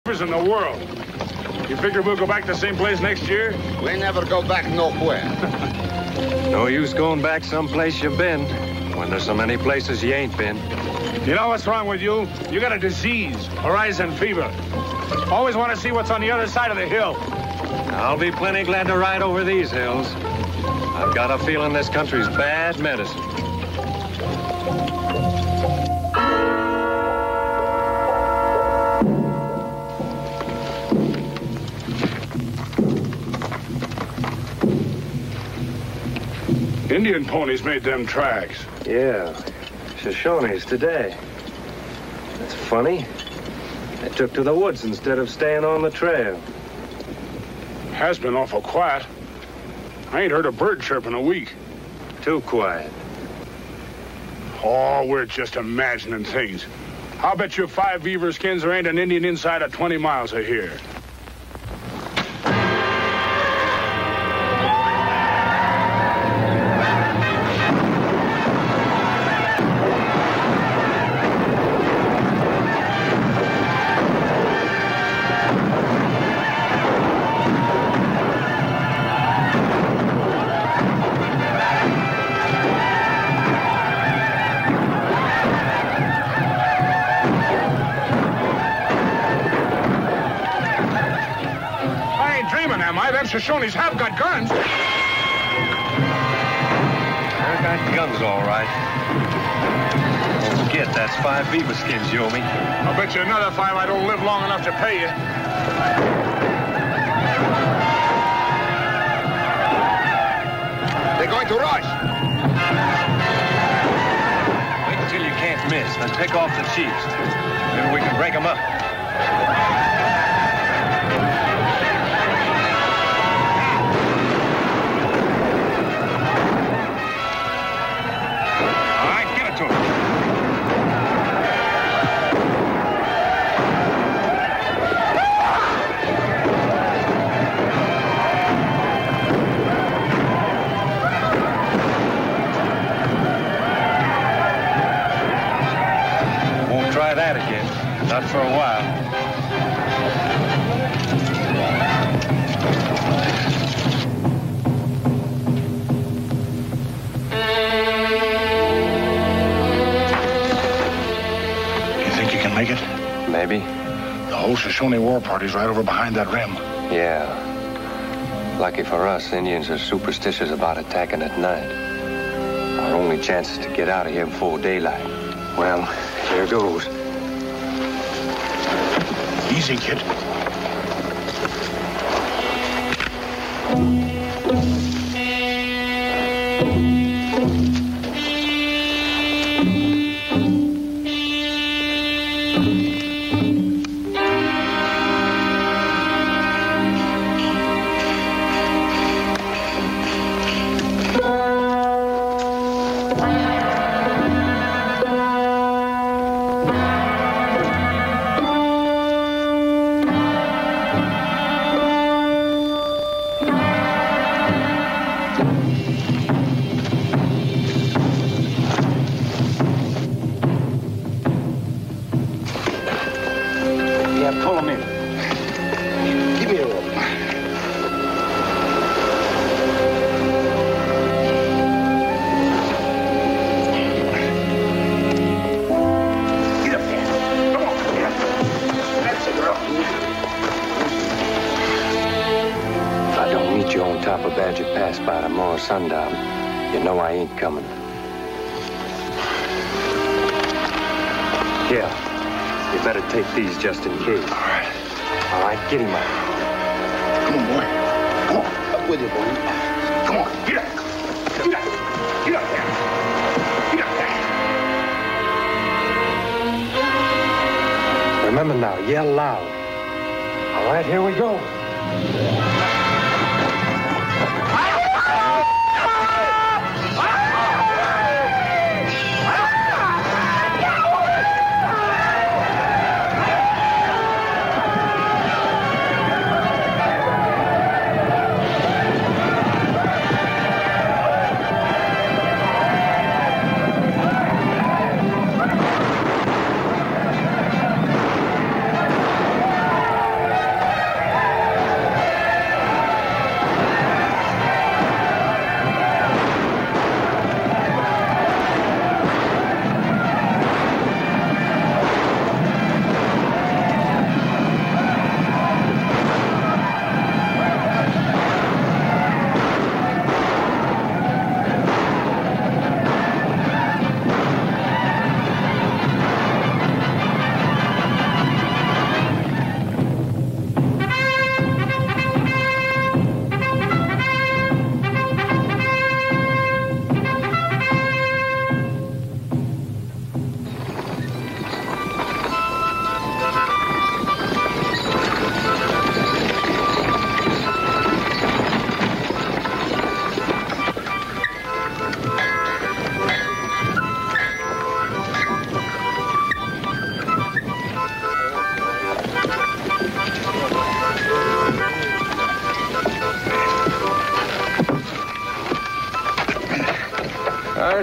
in the world. You figure we'll go back to the same place next year? We never go back nowhere. No use going back someplace you've been when there's so many places you ain't been. You know what's wrong with you? You got a disease, horizon fever. Always want to see what's on the other side of the hill. I'll be plenty glad to ride over these hills. I've got a feeling this country's bad medicine. Indian ponies made them tracks. Yeah, Shoshones today. That's funny. They took to the woods instead of staying on the trail. Has been awful quiet. I ain't heard a bird chirp in a week. Too quiet. Oh, we're just imagining things. I'll bet you 5 beaver skins there ain't an Indian inside of 20 miles of here. Shoshones have got guns. They've got guns, all right. Don't forget, that's 5 beaver skins you owe me. I'll bet you another 5 I don't live long enough to pay you. They're going to rush. Wait until you can't miss, then pick off the chiefs. Maybe we can break them up. That again. Not for a while. You think you can make it? Maybe. The whole Shoshone war party's right over behind that rim. Yeah. Lucky for us, Indians are superstitious about attacking at night. Our only chance is to get out of here before daylight. Well, here goes. Easy, kid. Sundown. You know I ain't coming. Here, you better take these just in case. All right. All right, get him out. Come on, boy. Come on. Up with you, boy. Come on. Get up. Get up. Get up there. Get up there. Remember now, yell loud. All right, here we go.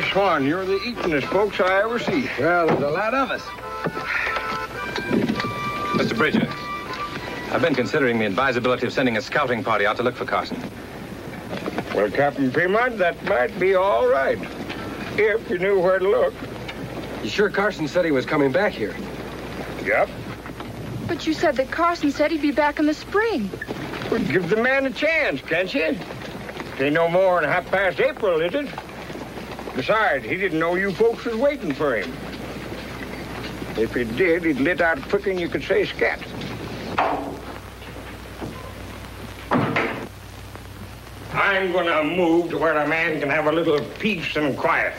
Why, Swan, you're the eatingest folks I ever see. Well, there's a lot of us. Mr. Bridger, I've been considering the advisability of sending a scouting party out to look for Carson. Well, Captain Fremont, that might be all right. If you knew where to look. You sure Carson said he was coming back here? Yep. But you said that Carson said he'd be back in the spring. Well, give the man a chance, can't you? It ain't no more than April, is it? Besides, he didn't know you folks was waiting for him. If he did, he'd lit out quicker than you could say scat. I'm gonna move to where a man can have a little peace and quiet.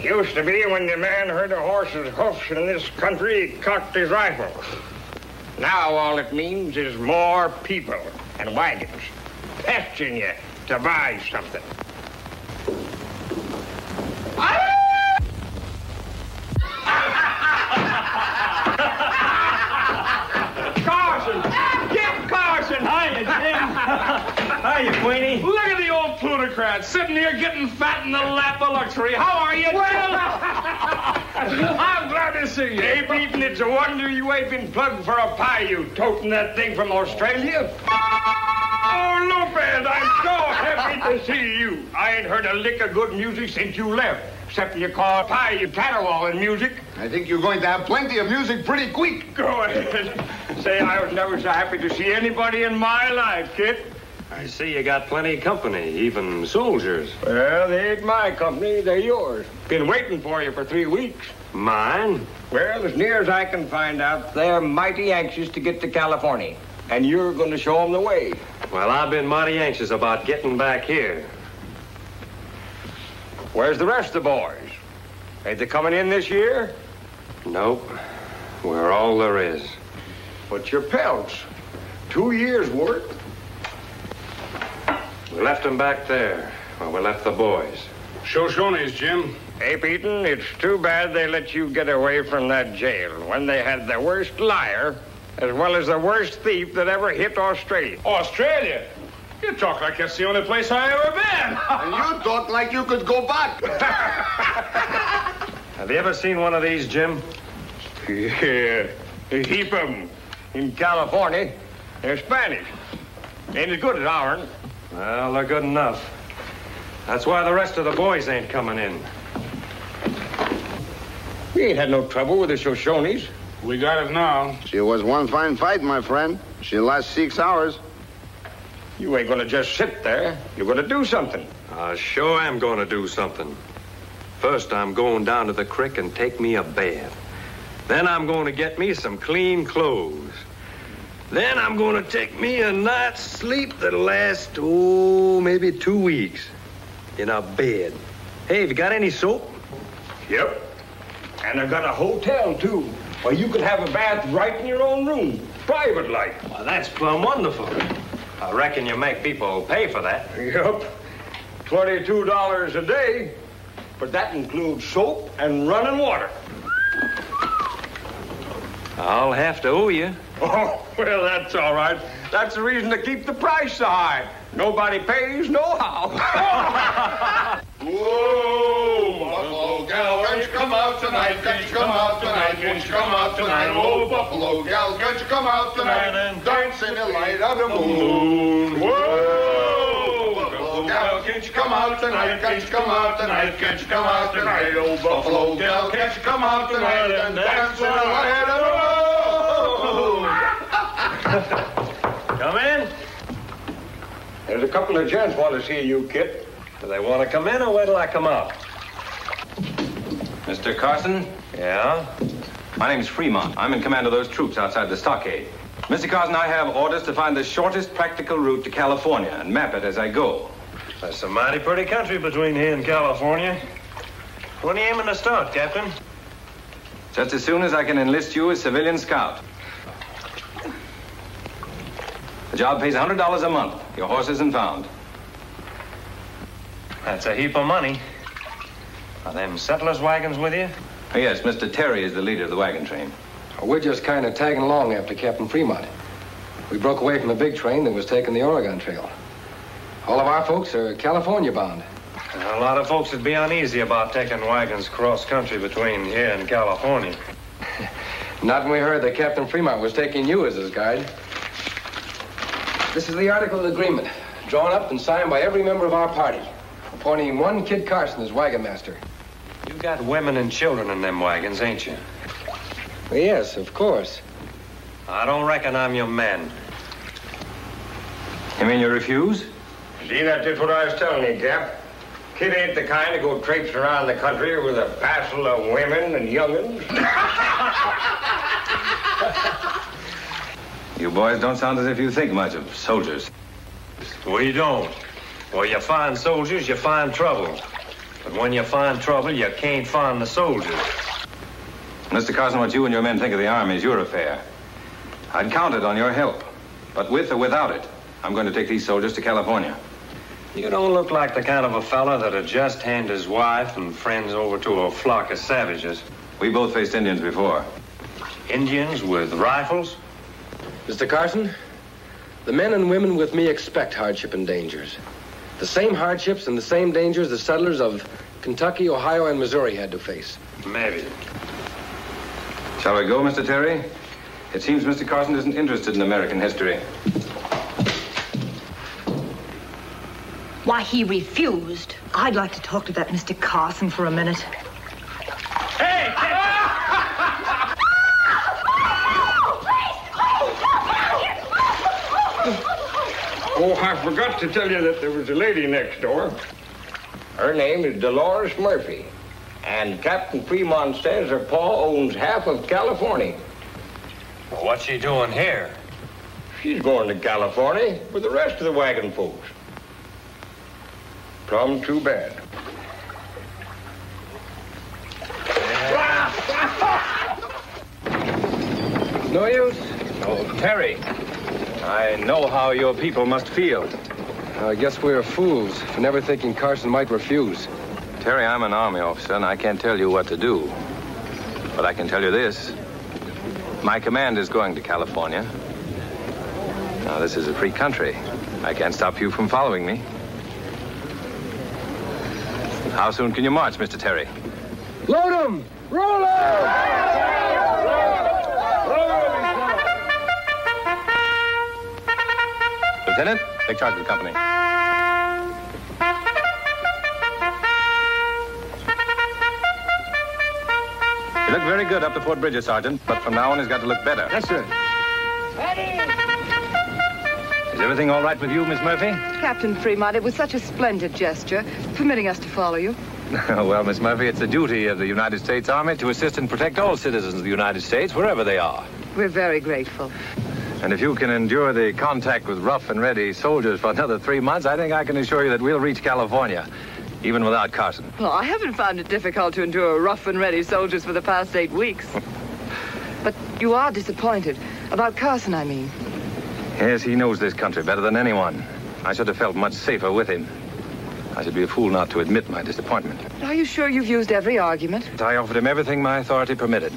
Used to be when the man heard a horse's hoofs in this country, he cocked his rifle. Now all it means is more people and wagons pestering you to buy something. Carson! Get Carson! Hiya, Jim. Hiya, Queenie. Look at the old plutocrat sitting here getting fat in the lap of luxury. How are you, Jim? I'm glad to see you. Hey, Beaton, it's a wonder you ain't been plugged for a pie, you toting that thing from Australia. Oh, Lopez, I'm so happy to see you. I ain't heard a lick of good music since you left, except you call pie you caterwauling music. I think you're going to have plenty of music pretty quick. Go ahead. Say, I was never so happy to see anybody in my life, kid. I see you got plenty of company, even soldiers. Well, they ain't my company, they're yours. Been waiting for you for 3 weeks. Mine? Well, as near as I can find out, they're mighty anxious to get to California. And you're going to show them the way. Well, I've been mighty anxious about getting back here. Where's the rest of the boys? Ain't they coming in this year? Nope. We're all there is. But your pelts. 2 years' worth. We left them back there, where we left the boys. Shoshones, Jim. Hey, Beaton, it's too bad they let you get away from that jail when they had the worst liar as well as the worst thief that ever hit Australia. Australia? You talk like that's the only place I ever been. And you talk like you could go back. Have you ever seen one of these, Jim? Yeah, a heap of them. In California, they're Spanish. Ain't as good as ours. Well, they're good enough. That's why the rest of the boys ain't coming in. We ain't had no trouble with the Shoshones. We got it now. She was one fine fight, my friend. She last 6 hours. You ain't gonna just sit there. You're gonna do something. I sure am going to do something. First, I'm going down to the creek and take me a bath. Then I'm going to get me some clean clothes. Then I'm going to take me a night's sleep that'll last, maybe 2 weeks. In a bed. Hey, have you got any soap? Yep. And I got a hotel, too, where you could have a bath right in your own room. Private like. Well, that's plumb wonderful. I reckon you make people pay for that. Yep. $22 a day. But that includes soap and running water. I'll have to owe you. Oh, well, that's all right. That's the reason to keep the price so high. Nobody pays nohow. Whoa, Buffalo gal, can't you come out tonight? Can't you come out tonight? Can't you come out tonight? Oh, Buffalo gal, can't you come out tonight and dance in the light of the moon? Whoa, Buffalo gal, can't you come out tonight? Can't you come out tonight? Can't you come out tonight? Oh, Buffalo gal, can't you come out tonight and dance in the light of the moon? Come in. There's a couple of gents want to see you, Kit. Do they want to come in or wait till I come out? Mr. Carson? Yeah? My name's Fremont. I'm in command of those troops outside the stockade. Mr. Carson, I have orders to find the shortest practical route to California and map it as I go. That's a mighty pretty country between here and California. When are you aiming to start, Captain? Just as soon as I can enlist you as civilian scout. The job pays $100 a month. Your horse isn't found. That's a heap of money. Are them settlers' wagons with you? Oh, yes, Mr. Terry is the leader of the wagon train. We're just kind of tagging along after Captain Fremont. We broke away from the big train that was taking the Oregon Trail. All of our folks are California bound. A lot of folks would be uneasy about taking wagons cross-country between here and California. Not when we heard that Captain Fremont was taking you as his guide. This is the article of agreement, drawn up and signed by every member of our party, appointing one Kid Carson as wagon master. You got women and children in them wagons, ain't you? Well, yes, of course. I don't reckon I'm your man. You mean you refuse? See, that's just what I was telling you, Cap. Kid ain't the kind to go traipsing around the country with a passel of women and young'uns. You boys don't sound as if you think much of soldiers. We don't. Well, you find soldiers, you find trouble. But when you find trouble, you can't find the soldiers. Mr. Carson, what you and your men think of the Army is your affair. I'd counted on your help. But with or without it, I'm going to take these soldiers to California. You don't look like the kind of a fella that'd just hand his wife and friends over to a flock of savages. We both faced Indians before. Indians with rifles? Mr. Carson, the men and women with me expect hardship and dangers. The same hardships and the same dangers the settlers of Kentucky, Ohio, and Missouri had to face. Maybe. Shall we go, Mr. Terry? It seems Mr. Carson isn't interested in American history. Why, he refused. I'd like to talk to that Mr. Carson for a minute. Hey! Oh, I forgot to tell you that there was a lady next door. Her name is Dolores Murphy. And Captain Fremont says her pa owns half of California. Well, what's she doing here? She's going to California with the rest of the wagon folks. Plumb too bad. No use? Oh, Terry, I know how your people must feel. I guess we're fools for never thinking Carson might refuse. Terry, I'm an Army officer, and I can't tell you what to do. But I can tell you this. My command is going to California. Now, this is a free country. I can't stop you from following me. How soon can you march, Mr. Terry? Load 'em! Roll 'em! Lieutenant, take charge of the company. You look very good up to Fort Bridger, Sergeant, but from now on, he's got to look better. Yes, sir. Is everything all right with you, Miss Murphy? Captain Fremont, it was such a splendid gesture, permitting us to follow you. Well, Miss Murphy, it's the duty of the United States Army to assist and protect all citizens of the United States, wherever they are. We're very grateful. And if you can endure the contact with rough and ready soldiers for another 3 months, I think I can assure you that we'll reach California, even without Carson. Well, I haven't found it difficult to endure rough and ready soldiers for the past 8 weeks. But you are disappointed. About Carson, I mean. Yes, he knows this country better than anyone. I should have felt much safer with him. I should be a fool not to admit my disappointment. Are you sure you've used every argument? I offered him everything my authority permitted.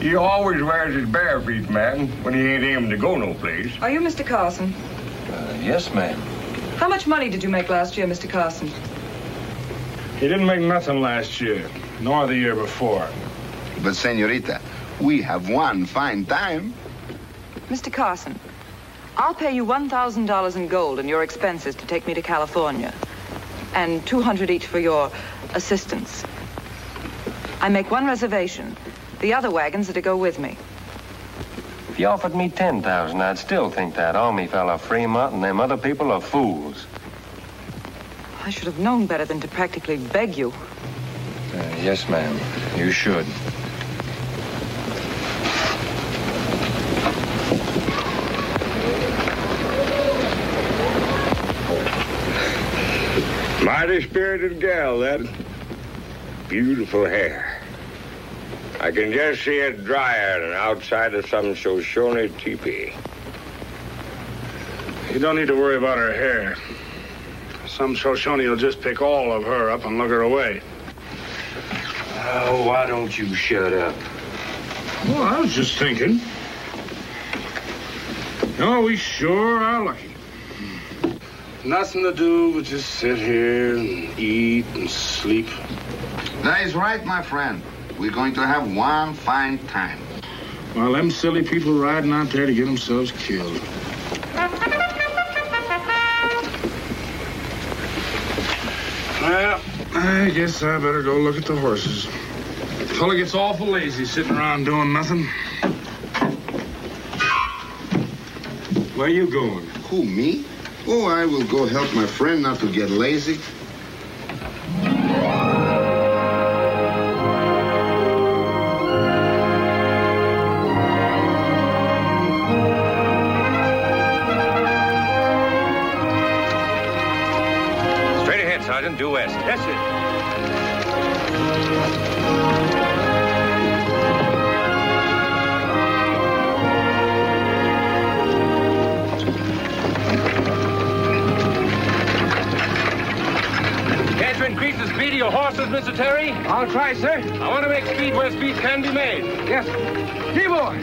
He always wears his bare feet, man, when he ain't aiming to go no place. Are you Mr. Carson? Yes, ma'am. How much money did you make last year, Mr. Carson? He didn't make nothing last year, nor the year before. But, senorita, we have one fine time. Mr. Carson, I'll pay you $1,000 in gold and your expenses to take me to California. And $200 each for your assistance. I make one reservation. The other wagons are to go with me. If you offered me $10,000, I'd still think that Army fella Fremont and them other people are fools. I should have known better than to practically beg you. Yes, ma'am. You should. Mighty spirited gal, that. beautiful hair. I can just see it drying outside of some Shoshone teepee. You don't need to worry about her hair. Some Shoshone will just pick all of her up and lug her away. Oh, why don't you shut up? Well, I was just thinking. Oh, we sure are lucky. Nothing to do but just sit here and eat and sleep. That is right, my friend. We're going to have one fine time. While them silly people riding out there to get themselves killed. Well, I guess I better go look at the horses. The fella gets awful lazy sitting around doing nothing. Where you going? Who, me? Oh, I will go help my friend not to get lazy. Straight ahead, Sergeant. Due west. Yes, sir. Increase the speed of your horses, Mr. Terry? I'll try, sir. I want to make speed where speed can be made. Yes. Here, boy.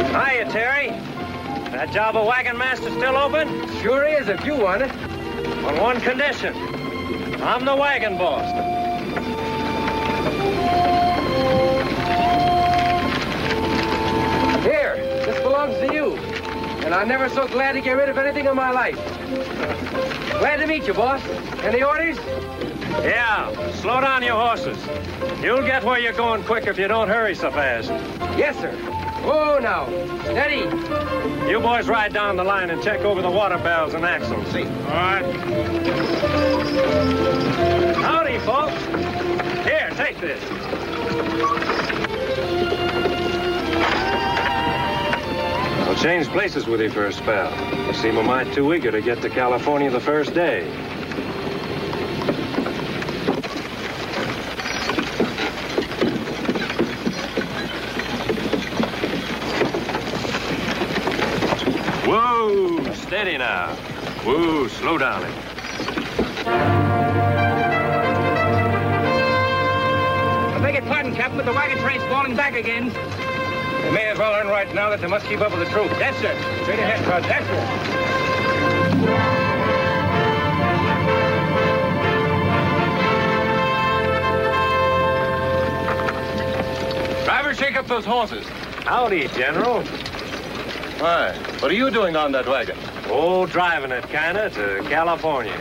Hiya, Terry. That job of wagon master still open? Sure is, if you want it. On one condition. I'm the wagon boss. Here, this belongs to you. And I'm never so glad to get rid of anything in my life. Glad to meet you, boss. Any orders? Yeah, slow down your horses. You'll get where you're going quick if you don't hurry so fast. Yes, sir. Oh, now. Steady. You boys ride down the line and check over the water bells and axles. See. All right. Howdy, folks. Here, take this. I'll change places with you for a spell. You seem a mite too eager to get to California the first day. Whoa, steady now. Whoa, slow down it. I beg your pardon, Captain, but the wagon train's falling back again. They may as well learn right now that they must keep up with the troop. Yes, sir. Straight ahead, Bud. Yes, sir. Driver, shake up those horses. Howdy, General. Why? What are you doing on that wagon? Oh, driving it, kinda, to California.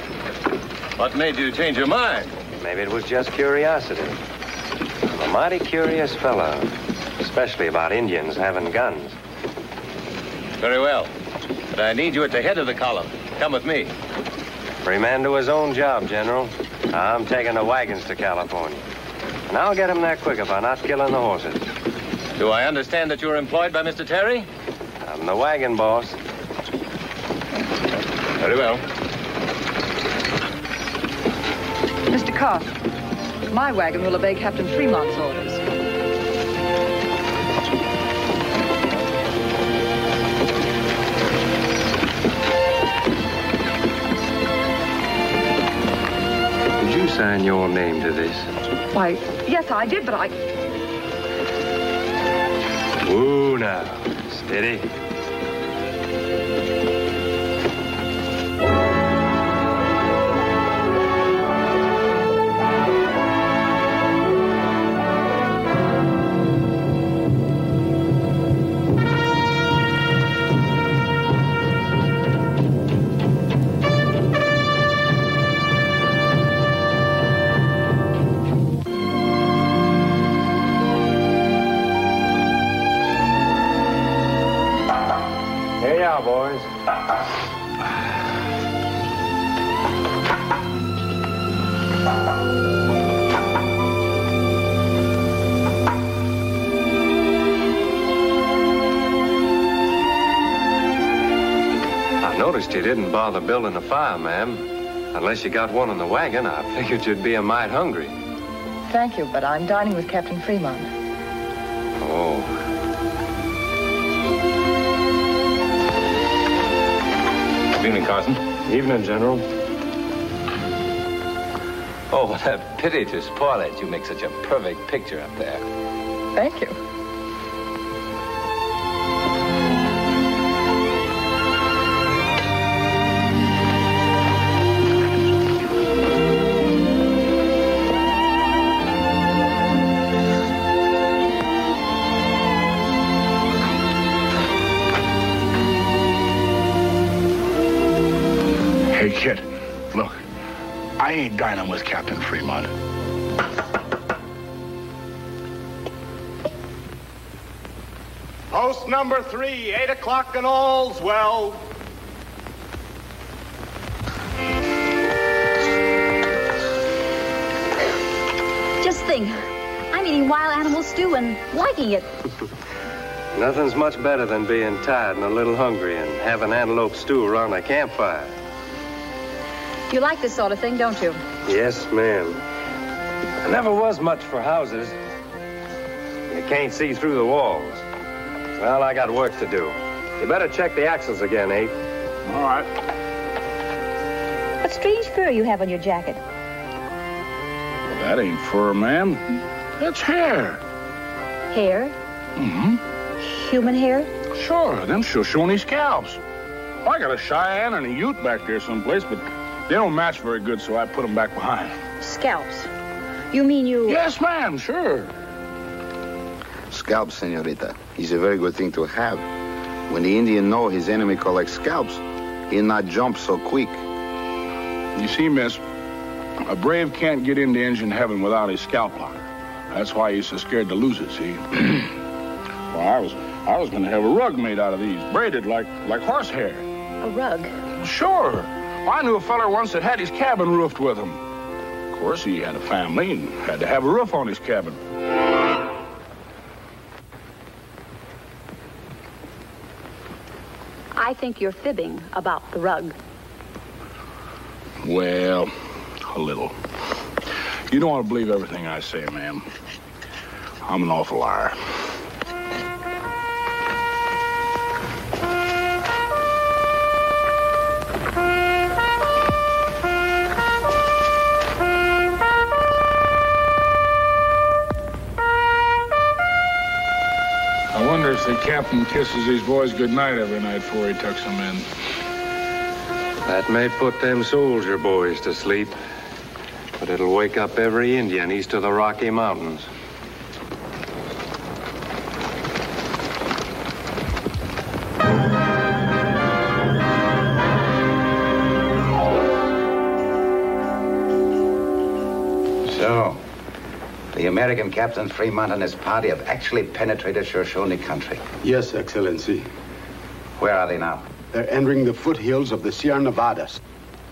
What made you change your mind? Maybe it was just curiosity. I'm a mighty curious fellow, especially about Indians having guns. Very well. But I need you at the head of the column. Come with me. Every man to his own job, General. I'm taking the wagons to California. And I'll get them there quicker by not killing the horses. Do I understand that you're employed by Mr. Terry? I'm the wagon boss. Very well. Mr. Carson, my wagon will obey Captain Fremont's orders. Did you sign your name to this? Why, yes, I did, but I... Ooh, now. Steady. Here you are, boys. you didn't bother building a fire, ma'am. Unless you got one in the wagon, I figured you'd be a mite hungry. Thank you, but I'm dining with Captain Fremont. Oh. Good evening, Carson. Evening, General. Oh, what a pity to spoil it. You make such a perfect picture up there. Thank you. Hey, kid, look, I ain't dining with Captain Fremont. Post number 3, 8 o'clock and all's well. Just think, I'm eating wild animal stew and liking it. Nothing's much better than being tired and a little hungry and having antelope stew around a campfire. You like this sort of thing, don't you? Yes, ma'am. I never was much for houses. You can't see through the walls. Well, I got work to do. You better check the axles again, Abe. All right. What strange fur you have on your jacket. Well, that ain't fur, ma'am. That's hair. Hair? Mm-hmm. Human hair? Sure, them Shoshone scalps. Well, I got a Cheyenne and a Ute back there someplace, but they don't match very good, so I put them back behind. Scalps? You mean you... Yes, ma'am, sure. Scalps, senorita, is a very good thing to have. When the Indian know his enemy collects scalps, he'll not jump so quick. You see, miss, a brave can't get into Indian heaven without his scalp locker. That's why he's so scared to lose it, see? Well, I was going to have a rug made out of these, braided like horsehair. A rug? Sure. Well, I knew a feller once that had his cabin roofed with him. Of course, he had a family and had to have a roof on his cabin. I think you're fibbing about the rug. Well, a little. You don't want to believe everything I say, ma'am. I'm an awful liar. I wonder if the captain kisses his boys goodnight every night before he tucks them in. That may put them soldier boys to sleep, but it'll wake up every Indian east of the Rocky Mountains. So, the American Captain Fremont and his party have actually penetrated Shoshone country. Yes, Excellency. Where are they now? They're entering the foothills of the Sierra Nevadas.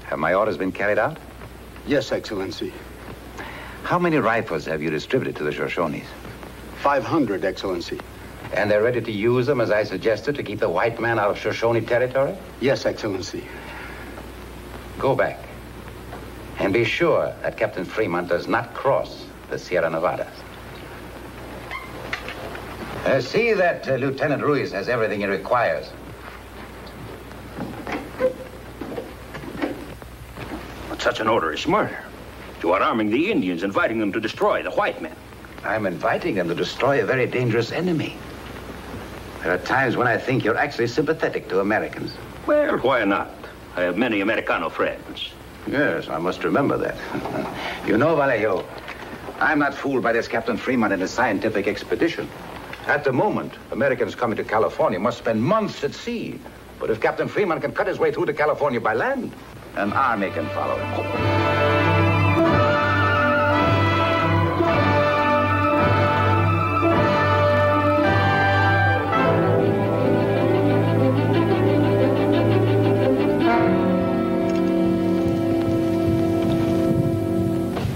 Have my orders been carried out? Yes, Excellency. How many rifles have you distributed to the Shoshones? 500, Excellency. And they're ready to use them, as I suggested, to keep the white man out of Shoshone territory? Yes, Excellency. Go back. And be sure that Captain Fremont does not cross the Sierra Nevadas. See that Lieutenant Ruiz has everything he requires. But such an order is murder. You are arming the Indians, inviting them to destroy the white men. I'm inviting them to destroy a very dangerous enemy. There are times when I think you're actually sympathetic to Americans. Well, why not? I have many Americano friends. Yes, I must remember that. You know, Vallejo, I'm not fooled by this Captain Fremont and his scientific expedition. At the moment, Americans coming to California must spend months at sea. But if Captain Fremont can cut his way through to California by land, an army can follow him.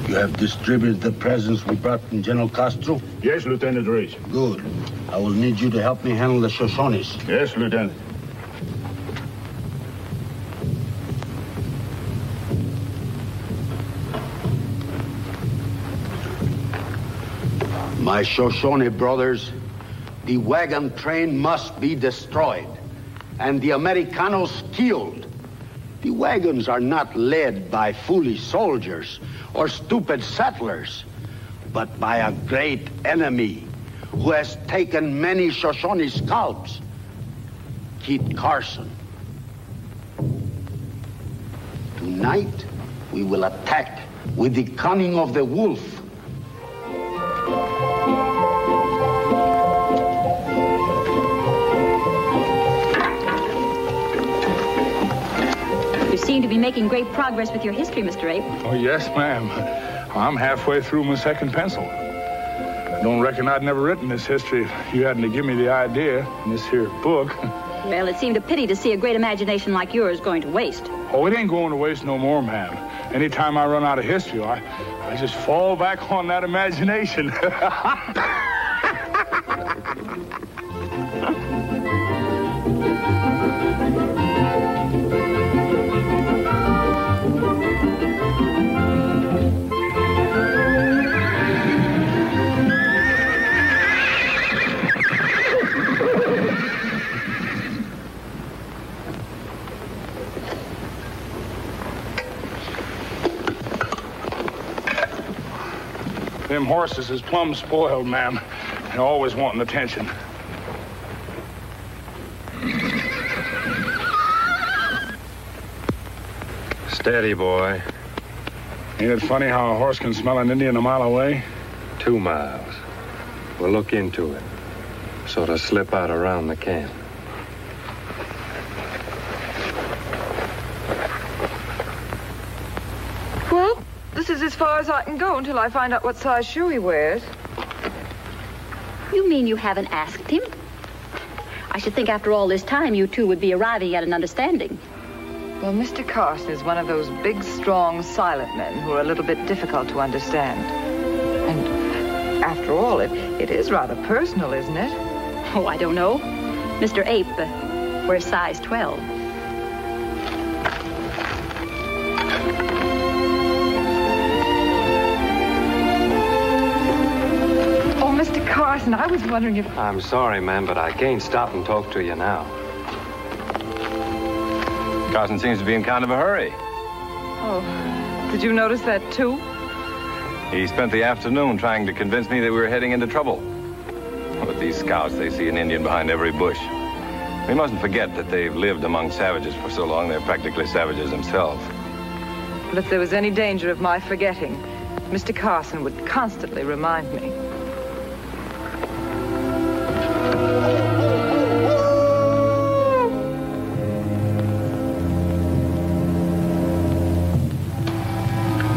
You have distributed the presents we brought from General Castro? Yes, Lieutenant Ruiz. Good. I will need you to help me handle the Shoshones. Yes, Lieutenant. My Shoshone brothers, the wagon train must be destroyed and the Americanos killed. The wagons are not led by foolish soldiers or stupid settlers, but by a great enemy who has taken many Shoshone scalps. Kit Carson. Tonight, we will attack with the cunning of the wolf. You seem to be making great progress with your history, Mr. Ape. Oh, yes, ma'am. I'm halfway through my second pencil. I don't reckon I'd never written this history if you hadn't to give me the idea in this here book. Well, it seemed a pity to see a great imagination like yours going to waste. Oh, it ain't going to waste no more, ma'am. Anytime I run out of history, I just fall back on that imagination. Them horses is plumb spoiled, ma'am. They're always wanting attention. Steady, boy. Ain't it funny how a horse can smell an Indian a mile away? 2 miles. We'll look into it. Sort of slip out around the camp. Well, this is as far as I can go until I find out what size shoe he wears. You mean you haven't asked him? I should think after all this time you two would be arriving at an understanding. Well, Mr. Carson is one of those big, strong, silent men who are a little bit difficult to understand. And after all, it is rather personal, isn't it? Oh, I don't know. Mr. Ape wears size 12. Oh, Mr. Carson, I was wondering if... I'm sorry, ma'am, but I can't stop and talk to you now. Carson seems to be in kind of a hurry. Oh, did you notice that, too? He spent the afternoon trying to convince me that we were heading into trouble. With these scouts, they see an Indian behind every bush. We mustn't forget that they've lived among savages for so long, they're practically savages themselves. Well, if there was any danger of my forgetting, Mr. Carson would constantly remind me.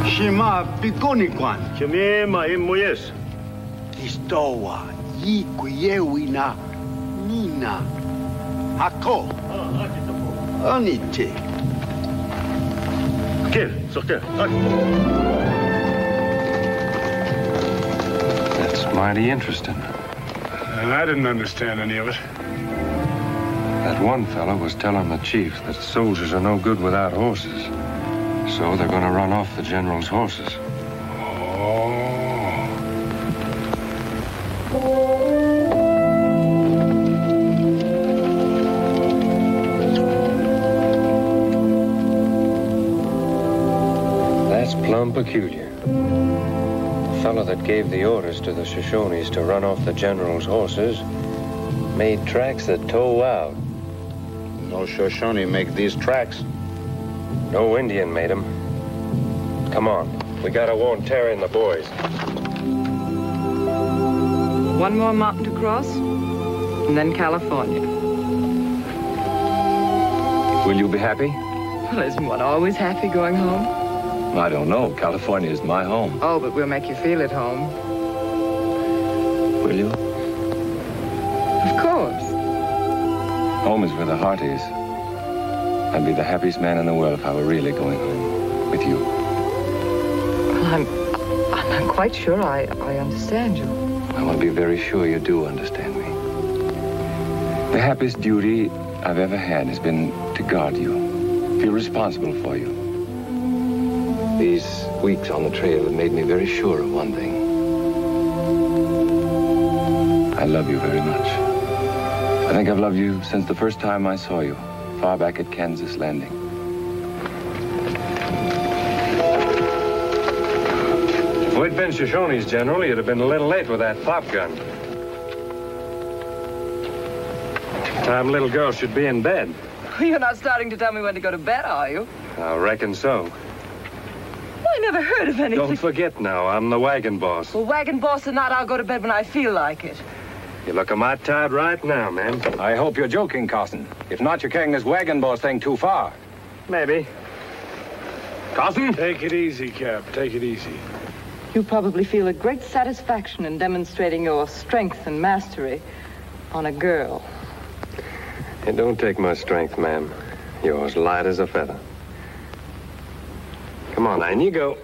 Shema Piconicwan. Shema Moyes. Istowa, Yikwiyewina, Nina. Hako. Anite. That's mighty interesting. And I didn't understand any of it. That one fellow was telling the chief that soldiers are no good without horses. So they're going to run off the general's horses. That's plumb peculiar. The fellow that gave the orders to the Shoshones to run off the general's horses made tracks that tow out. No Shoshone make these tracks. No Indian made them. Come on. We gotta warn Terry and the boys. One more mountain to cross, and then California. Will you be happy? Well, isn't one always happy going home? I don't know. California is my home. Oh, but we'll make you feel at home. Will you? Of course. Home is where the heart is. I'd be the happiest man in the world if I were really going home with you. Well, I'm not quite sure I understand you. I want to be very sure you do understand me. The happiest duty I've ever had has been to guard you, feel responsible for you. These weeks on the trail have made me very sure of one thing. I love you very much. I think I've loved you since the first time I saw you, far back at Kansas Landing. If we'd been Shoshones, General, you'd have been a little late with that pop gun. Time little girl should be in bed. You're not starting to tell me when to go to bed, are you? I reckon so. I never heard of anything. Don't forget now, I'm the wagon boss. Well, wagon boss or not, I'll go to bed when I feel like it. You look a mite tired right now, man. I hope you're joking, Carson. If not, you're carrying this wagon boss thing too far. Maybe. Carson? Take it easy, Cap. Take it easy. You probably feel a great satisfaction in demonstrating your strength and mastery on a girl. It don't take much strength, ma'am. You're as light as a feather. Come on, now, in you go.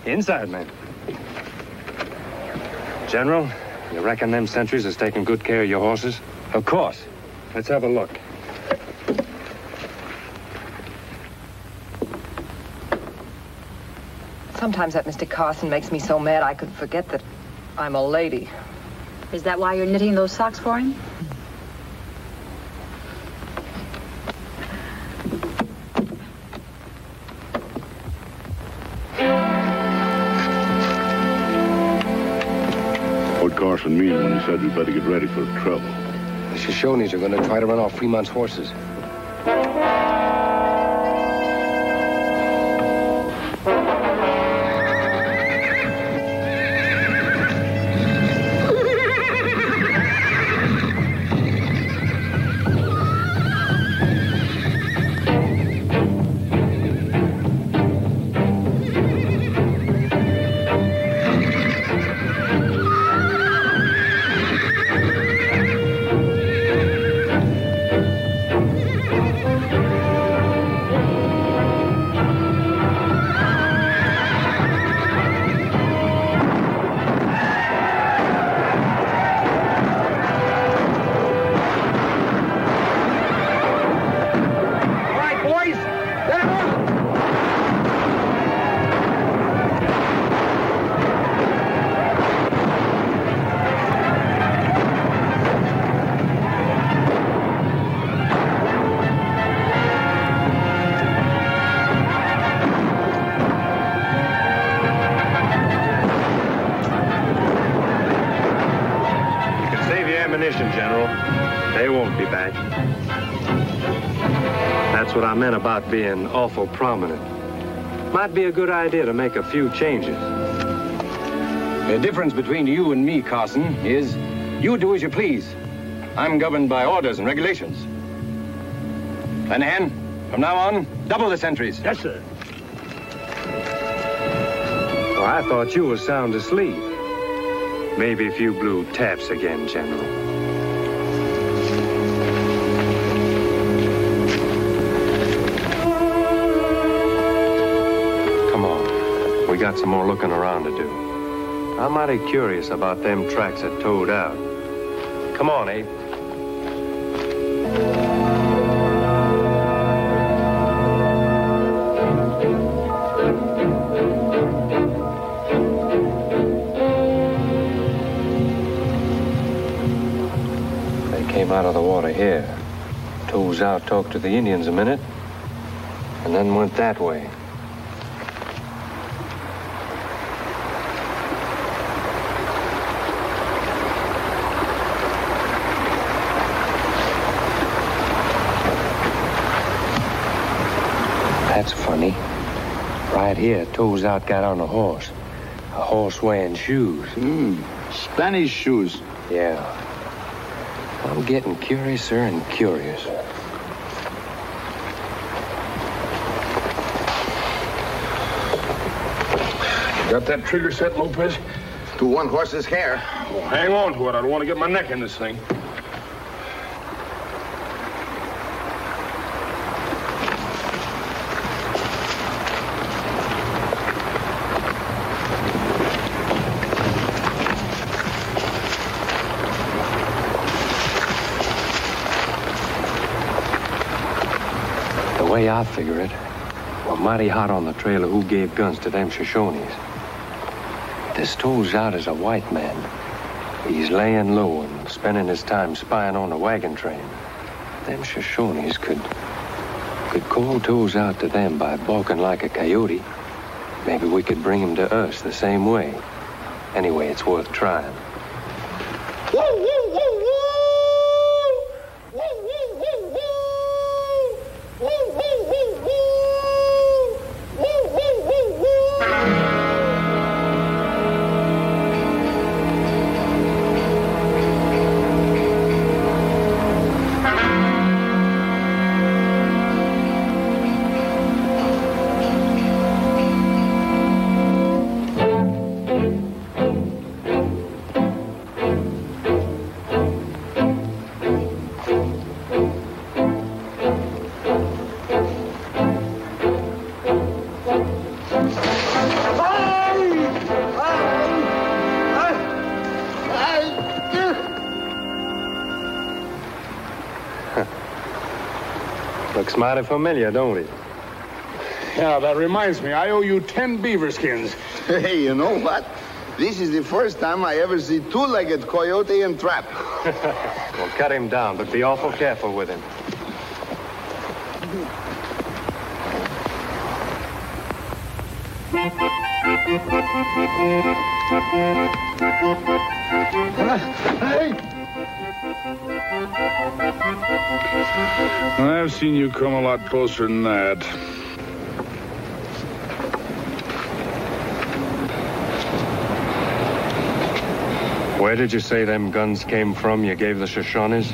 Inside, man. General, you reckon them sentries is taking good care of your horses? Of course. Let's have a look. Sometimes that Mr. Carson makes me so mad I could forget that I'm a lady. Is that why you're knitting those socks for him? What Carson mean when he said we better get ready for trouble? The Shoshones are going to try to run off Fremont's horses. General. They won't be back. That's what I meant about being awful prominent. Might be a good idea to make a few changes. The difference between you and me, Carson, is you do as you please. I'm governed by orders and regulations. Lanahan, from now on, double the sentries. Yes, sir. Well, I thought you were sound asleep. Maybe a few blue taps again, General. Come on. We got some more looking around to do. I'm mighty curious about them tracks that towed out. Come on, Abe. Came out of the water here. Toes out, talked to the Indians a minute, and then went that way. That's funny. Right here, Toes out got on a horse. A horse wearing shoes. Spanish shoes. Yeah. I'm getting curiouser and curious. Got that trigger set, Lopez? To one horse's hair. Oh, hang on to it. I don't want to get my neck in this thing. The way I figure it, we're mighty hot on the trail of who gave guns to them Shoshones. This Toes out is a white man. He's laying low and spending his time spying on the wagon train. Them Shoshones could call toes out to them by balking like a coyote. Maybe we could bring him to us the same way. Anyway, it's worth trying. Woo, woo, woo, woo! Woo, woo, woo, woo! Woo, woo, woo, woo! Woo, woo, woo, woo! Looks mighty familiar, don't it? Yeah, that reminds me. I owe you 10 beaver skins. Hey, you know what? This is the first time I ever see two-legged coyote in trap. Well, cut him down, but be awful careful with him. Hey! I've seen you come a lot closer than that. Where did you say them guns came from you gave the Shoshones?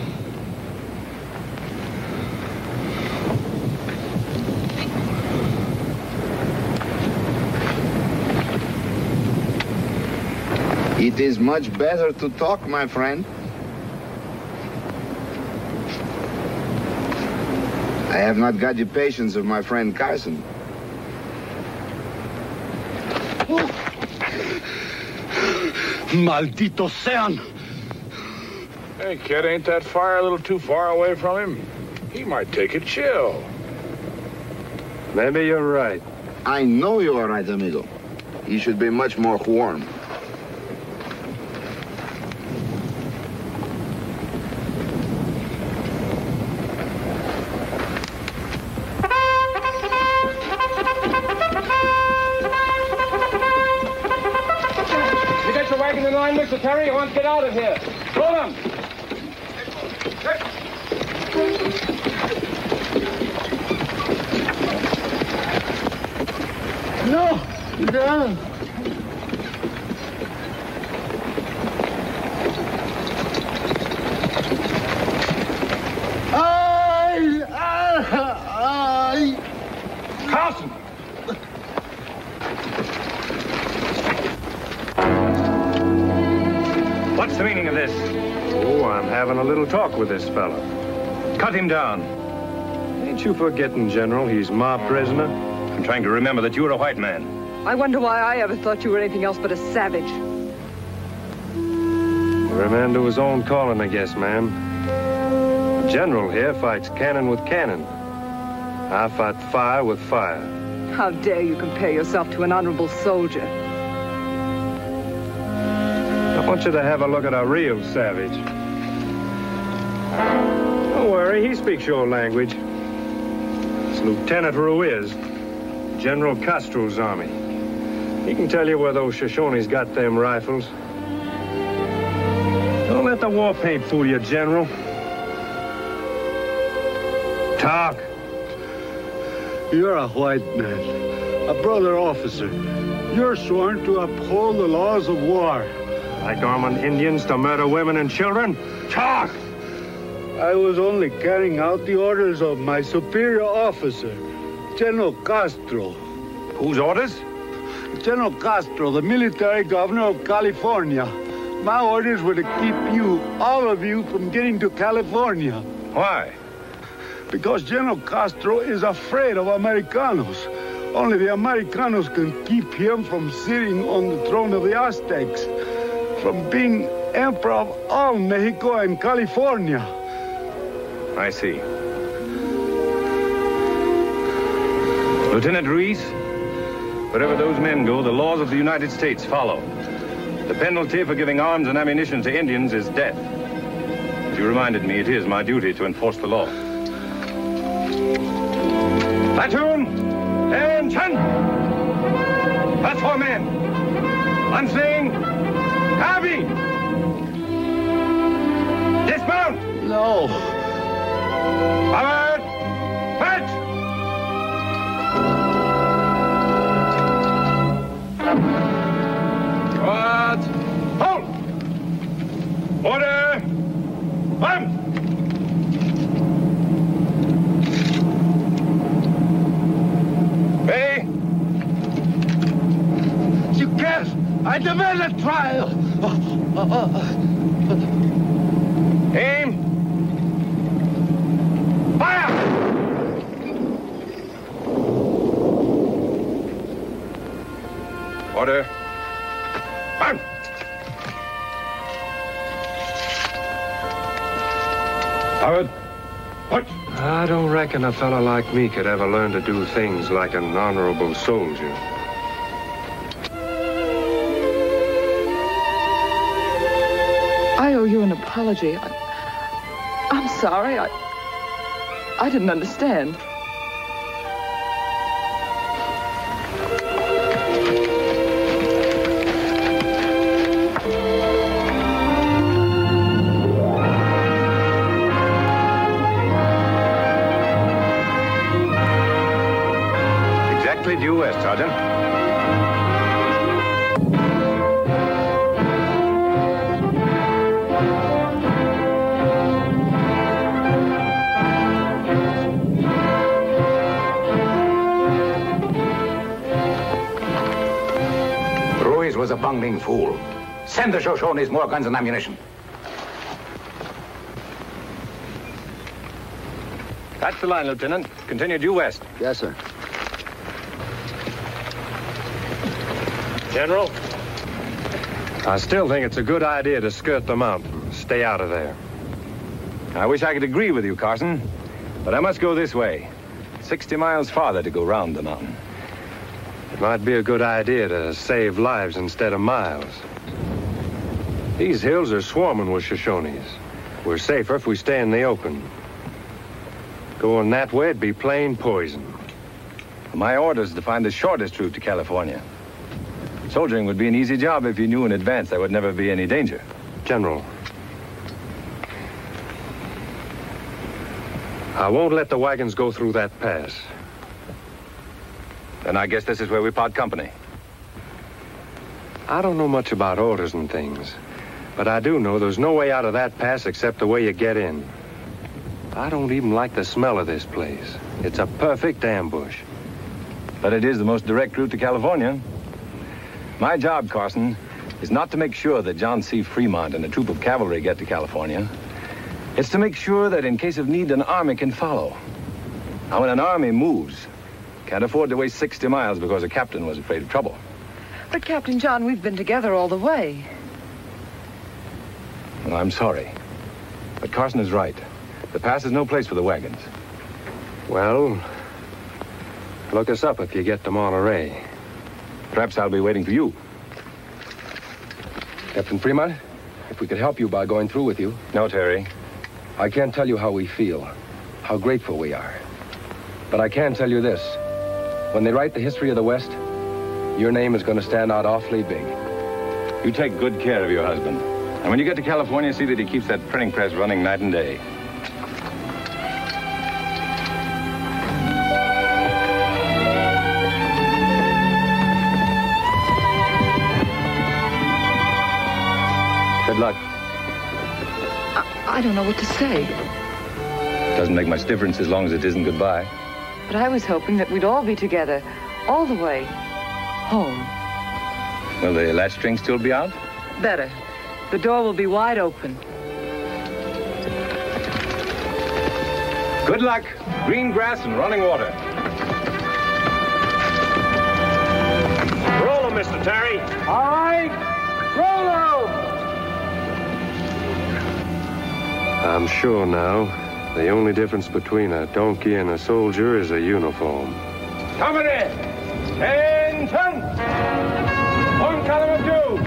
It is much better to talk, my friend. I have not got the patience of my friend Carson. Maldito sean! Hey, kid, ain't that fire a little too far away from him? He might take a chill. Maybe you're right. I know you are right, amigo. He should be much more warm. Mr. Terry, he wants to get out of here. Hold him. No. Carson! What's the meaning of this? Oh, I'm having a little talk with this fella. Cut him down. Ain't you forgetting, General, he's my prisoner? I'm trying to remember that you're a white man. I wonder why I ever thought you were anything else but a savage. Every man to his own calling, I guess, ma'am. The General here fights cannon with cannon. I fight fire with fire. How dare you compare yourself to an honorable soldier? I want you to have a look at a real savage. Don't worry, he speaks your language. It's Lieutenant Ruiz, General Castro's army. He can tell you where those Shoshones got them rifles. Don't let the war paint fool you, General. Talk. You're a white man, a brother officer. You're sworn to uphold the laws of war. Like arming Indians to murder women and children? Talk! I was only carrying out the orders of my superior officer, General Castro. Whose orders? General Castro, the military governor of California. My orders were to keep you, all of you, from getting to California. Why? Because General Castro is afraid of Americanos. Only the Americanos can keep him from sitting on the throne of the Aztecs, from being emperor of all Mexico and California. I see. Lieutenant Ruiz, wherever those men go, the laws of the United States follow. The penalty for giving arms and ammunition to Indians is death. As you reminded me, it is my duty to enforce the law. Platoon, attention! That's 4 men. Lancing, carbine. Dismount! No. Forward! March! What? Hold! Order! Arms! Ready? You can't! I demand a trial! Aim! Fire! Order. Arm! Forward. Punch! I don't reckon a fellow like me could ever learn to do things like an honorable soldier. I owe you an apology. I'm sorry. I didn't understand. Exactly due west, Sergeant. Ruiz was a bungling fool. Send the Shoshones more guns and ammunition. That's the line, Lieutenant. Continue due west. Yes, sir. General? I still think it's a good idea to skirt the mountain. Stay out of there. I wish I could agree with you, Carson, but I must go this way. 60 miles farther to go round the mountain. It might be a good idea to save lives instead of miles. These hills are swarming with Shoshones. We're safer if we stay in the open. Going that way would be plain poison. My orders to find the shortest route to California. Soldiering would be an easy job if you knew in advance there would never be any danger. General, I won't let the wagons go through that pass. Then I guess this is where we part company. I don't know much about orders and things, but I do know there's no way out of that pass except the way you get in. I don't even like the smell of this place. It's a perfect ambush. But it is the most direct route to California. My job, Carson, is not to make sure that John C. Fremont and a troop of cavalry get to California. It's to make sure that in case of need, an army can follow. Now, when an army moves, can't afford to waste 60 miles because a captain was afraid of trouble. But, Captain John, we've been together all the way. Well, I'm sorry. But Carson is right. The pass is no place for the wagons. Well, look us up if you get to Monterey. Perhaps I'll be waiting for you. Captain Fremont, if we could help you by going through with you. No, Terry. I can't tell you how we feel, how grateful we are. But I can tell you this. When they write the history of the West, your name is going to stand out awfully big. You take good care of your husband. And when you get to California, see that he keeps that printing press running night and day. Good luck. I don't know what to say. Doesn't make much difference as long as it isn't goodbye. But I was hoping that we'd all be together, all the way home. Will the latch string still be out? Better. The door will be wide open. Good luck. Green grass and running water. Roll 'em, Mr. Terry. All right. Roll 'em. I'm sure now, the only difference between a donkey and a soldier is a uniform. Company! Attention! One column of two.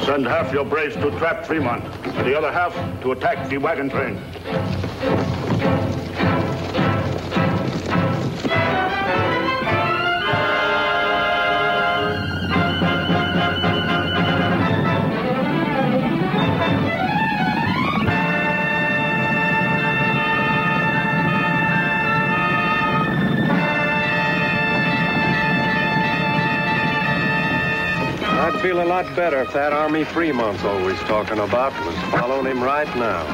Send half your braves to trap Fremont, and the other half to attack the wagon train. I'd feel a lot better if that army Fremont's always talking about was following him right now.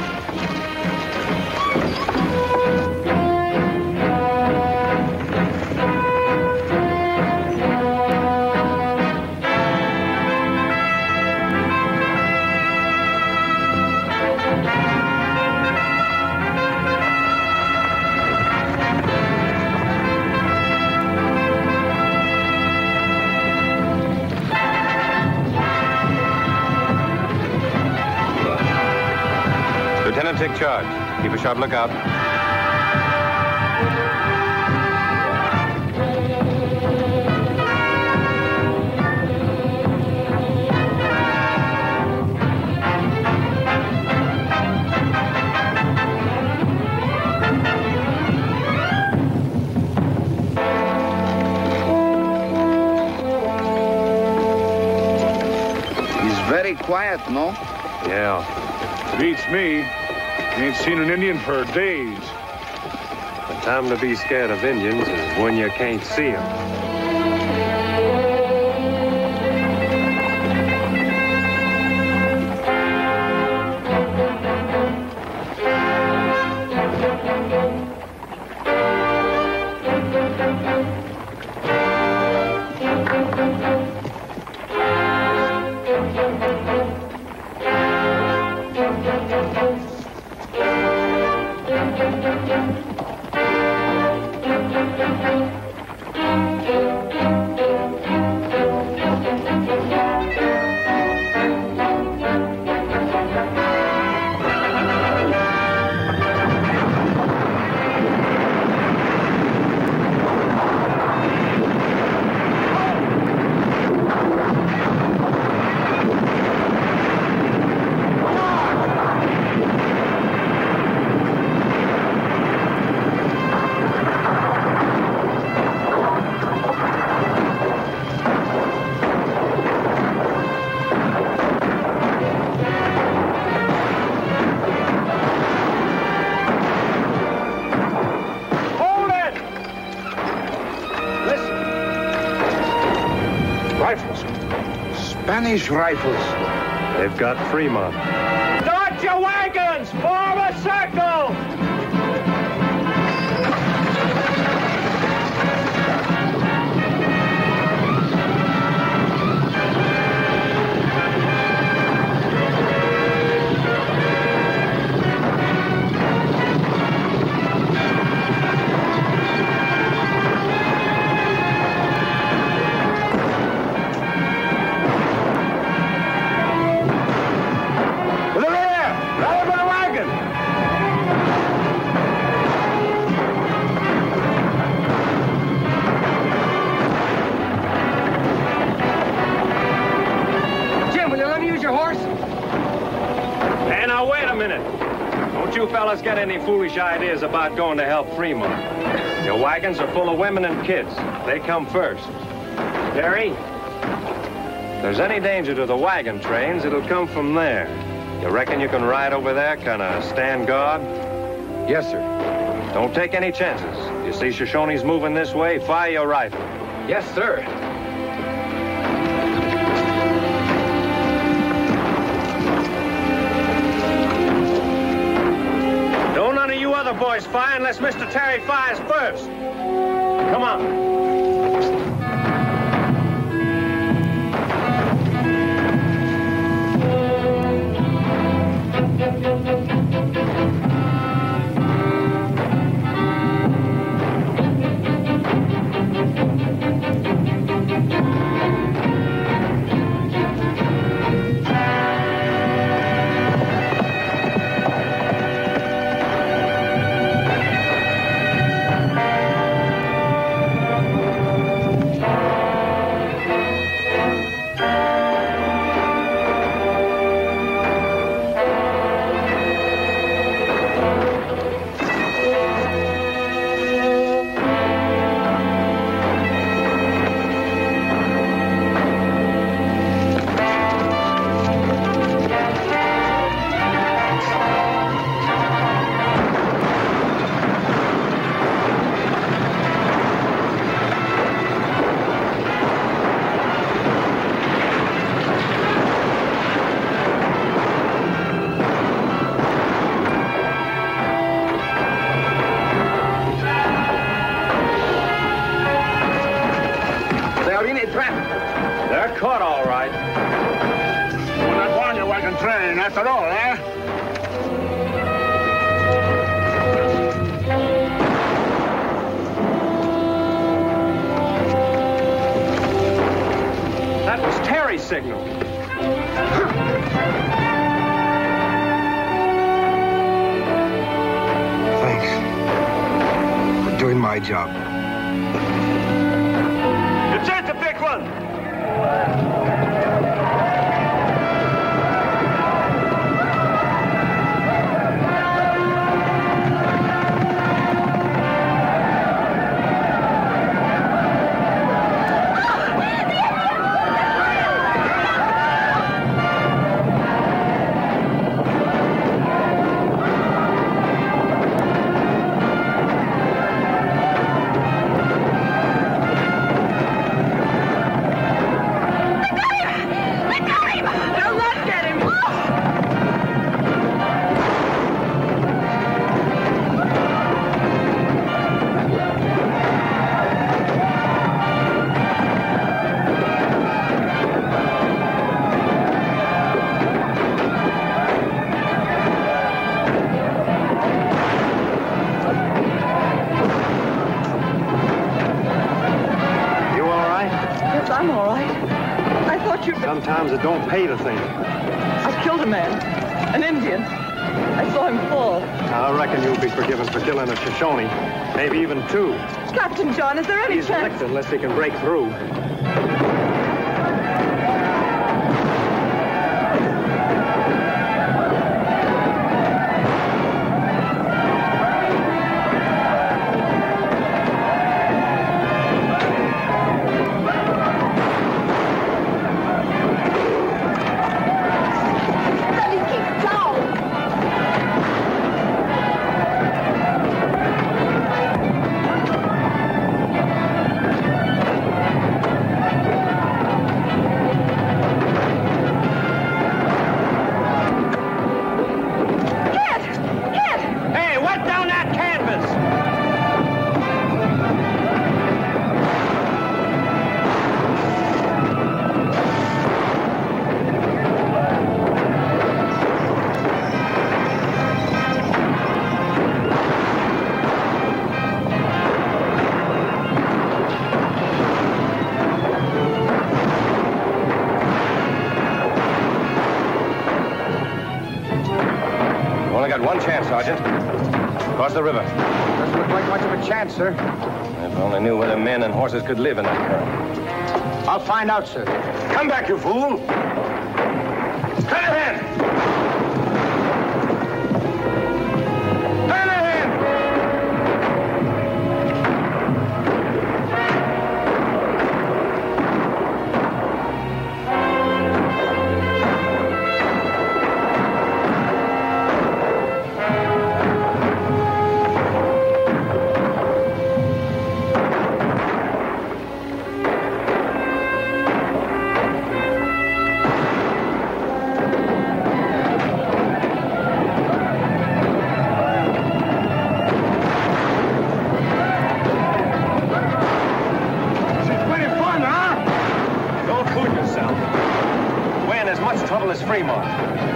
Lieutenant, take charge. Keep a sharp lookout. He's very quiet, no? Yeah. Beats me. Ain't seen an Indian for days. The time to be scared of Indians is when you can't see them. Spanish rifles. They've got Fremont. Start your wagons! Form a circle! Fellas get any foolish ideas about going to help Fremont. Your wagons are full of women and kids. They come first. Bari, if there's any danger to the wagon trains, it'll come from there. You reckon you can ride over there, kind of stand guard? Yes, sir. Don't take any chances. You see Shoshone's moving this way, fire your rifle. Yes, sir. Other boys fire unless Mr. Terry fires first. Come on. morning after all, eh? That was Terry's signal. Thanks for doing my job. It's a big one. Sometimes it don't pay to think. I killed a man, an Indian. I saw him fall. I reckon you'll be forgiven for killing a Shoshone, maybe even two. Captain John, is there any He's chance? licked unless he can break through. Sergeant. Across the river. Doesn't look like much of a chance, sir. If I only knew whether men and horses could live in that current. I'll find out, sir. Come back, you fool. Turn ahead. Turn ahead.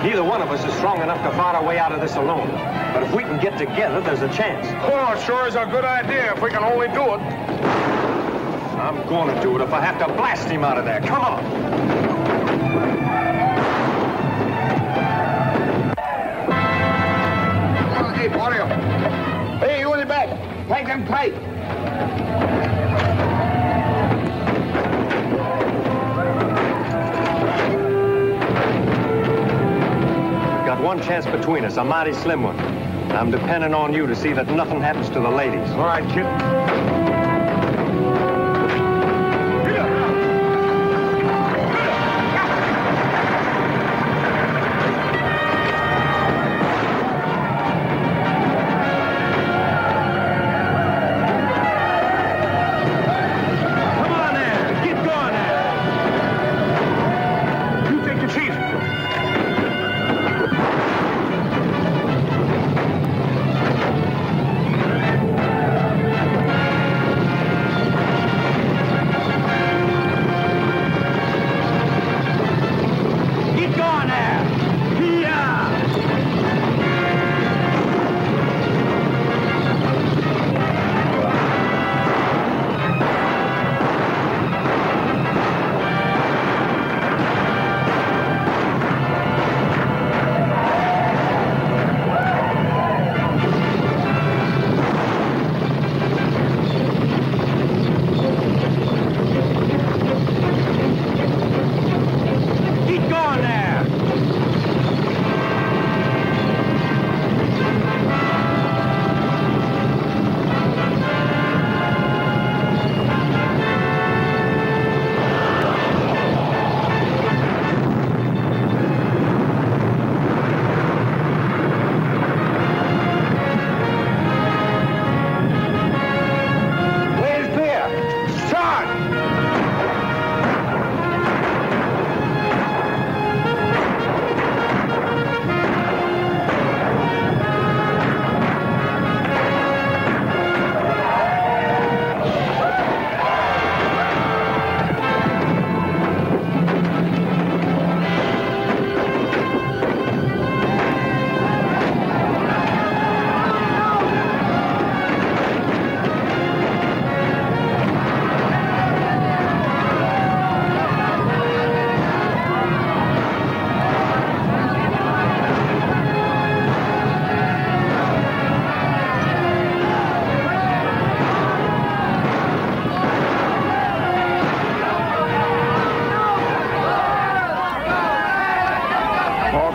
Neither one of us is strong enough to fight our way out of this alone. But if we can get together, there's a chance. Oh, it sure is a good idea if we can only do it. I'm going to do it if I have to blast him out of there. Come on. Come on, hey, Mario. Hey, you in the back. Take them tight. One chance between us, a mighty slim one. I'm depending on you to see that nothing happens to the ladies. All right, kid.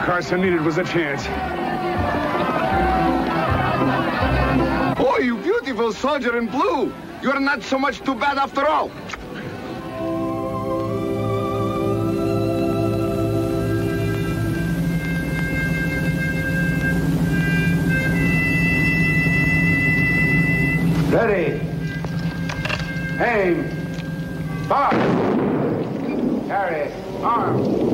All Carson needed was a chance. Oh, you beautiful soldier in blue. You're not so much too bad after all. Ready. Aim. Fire. Carry. Arm.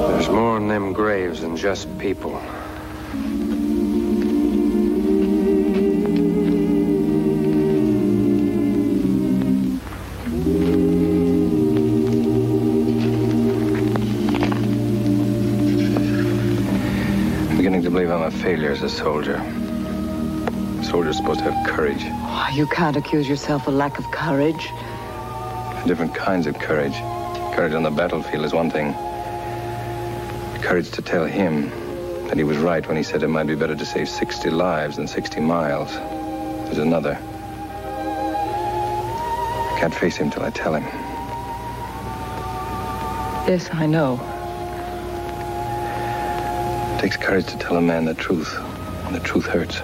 There's more in them graves than just people. To believe I'm a failure as a soldier. A soldier's supposed to have courage. Oh, you can't accuse yourself of lack of courage. Different kinds of courage. Courage on the battlefield is one thing. Courage to tell him that he was right when he said it might be better to save 60 lives than 60 miles is another. I can't face him till I tell him. Yes, I know. It takes courage to tell a man the truth, and the truth hurts.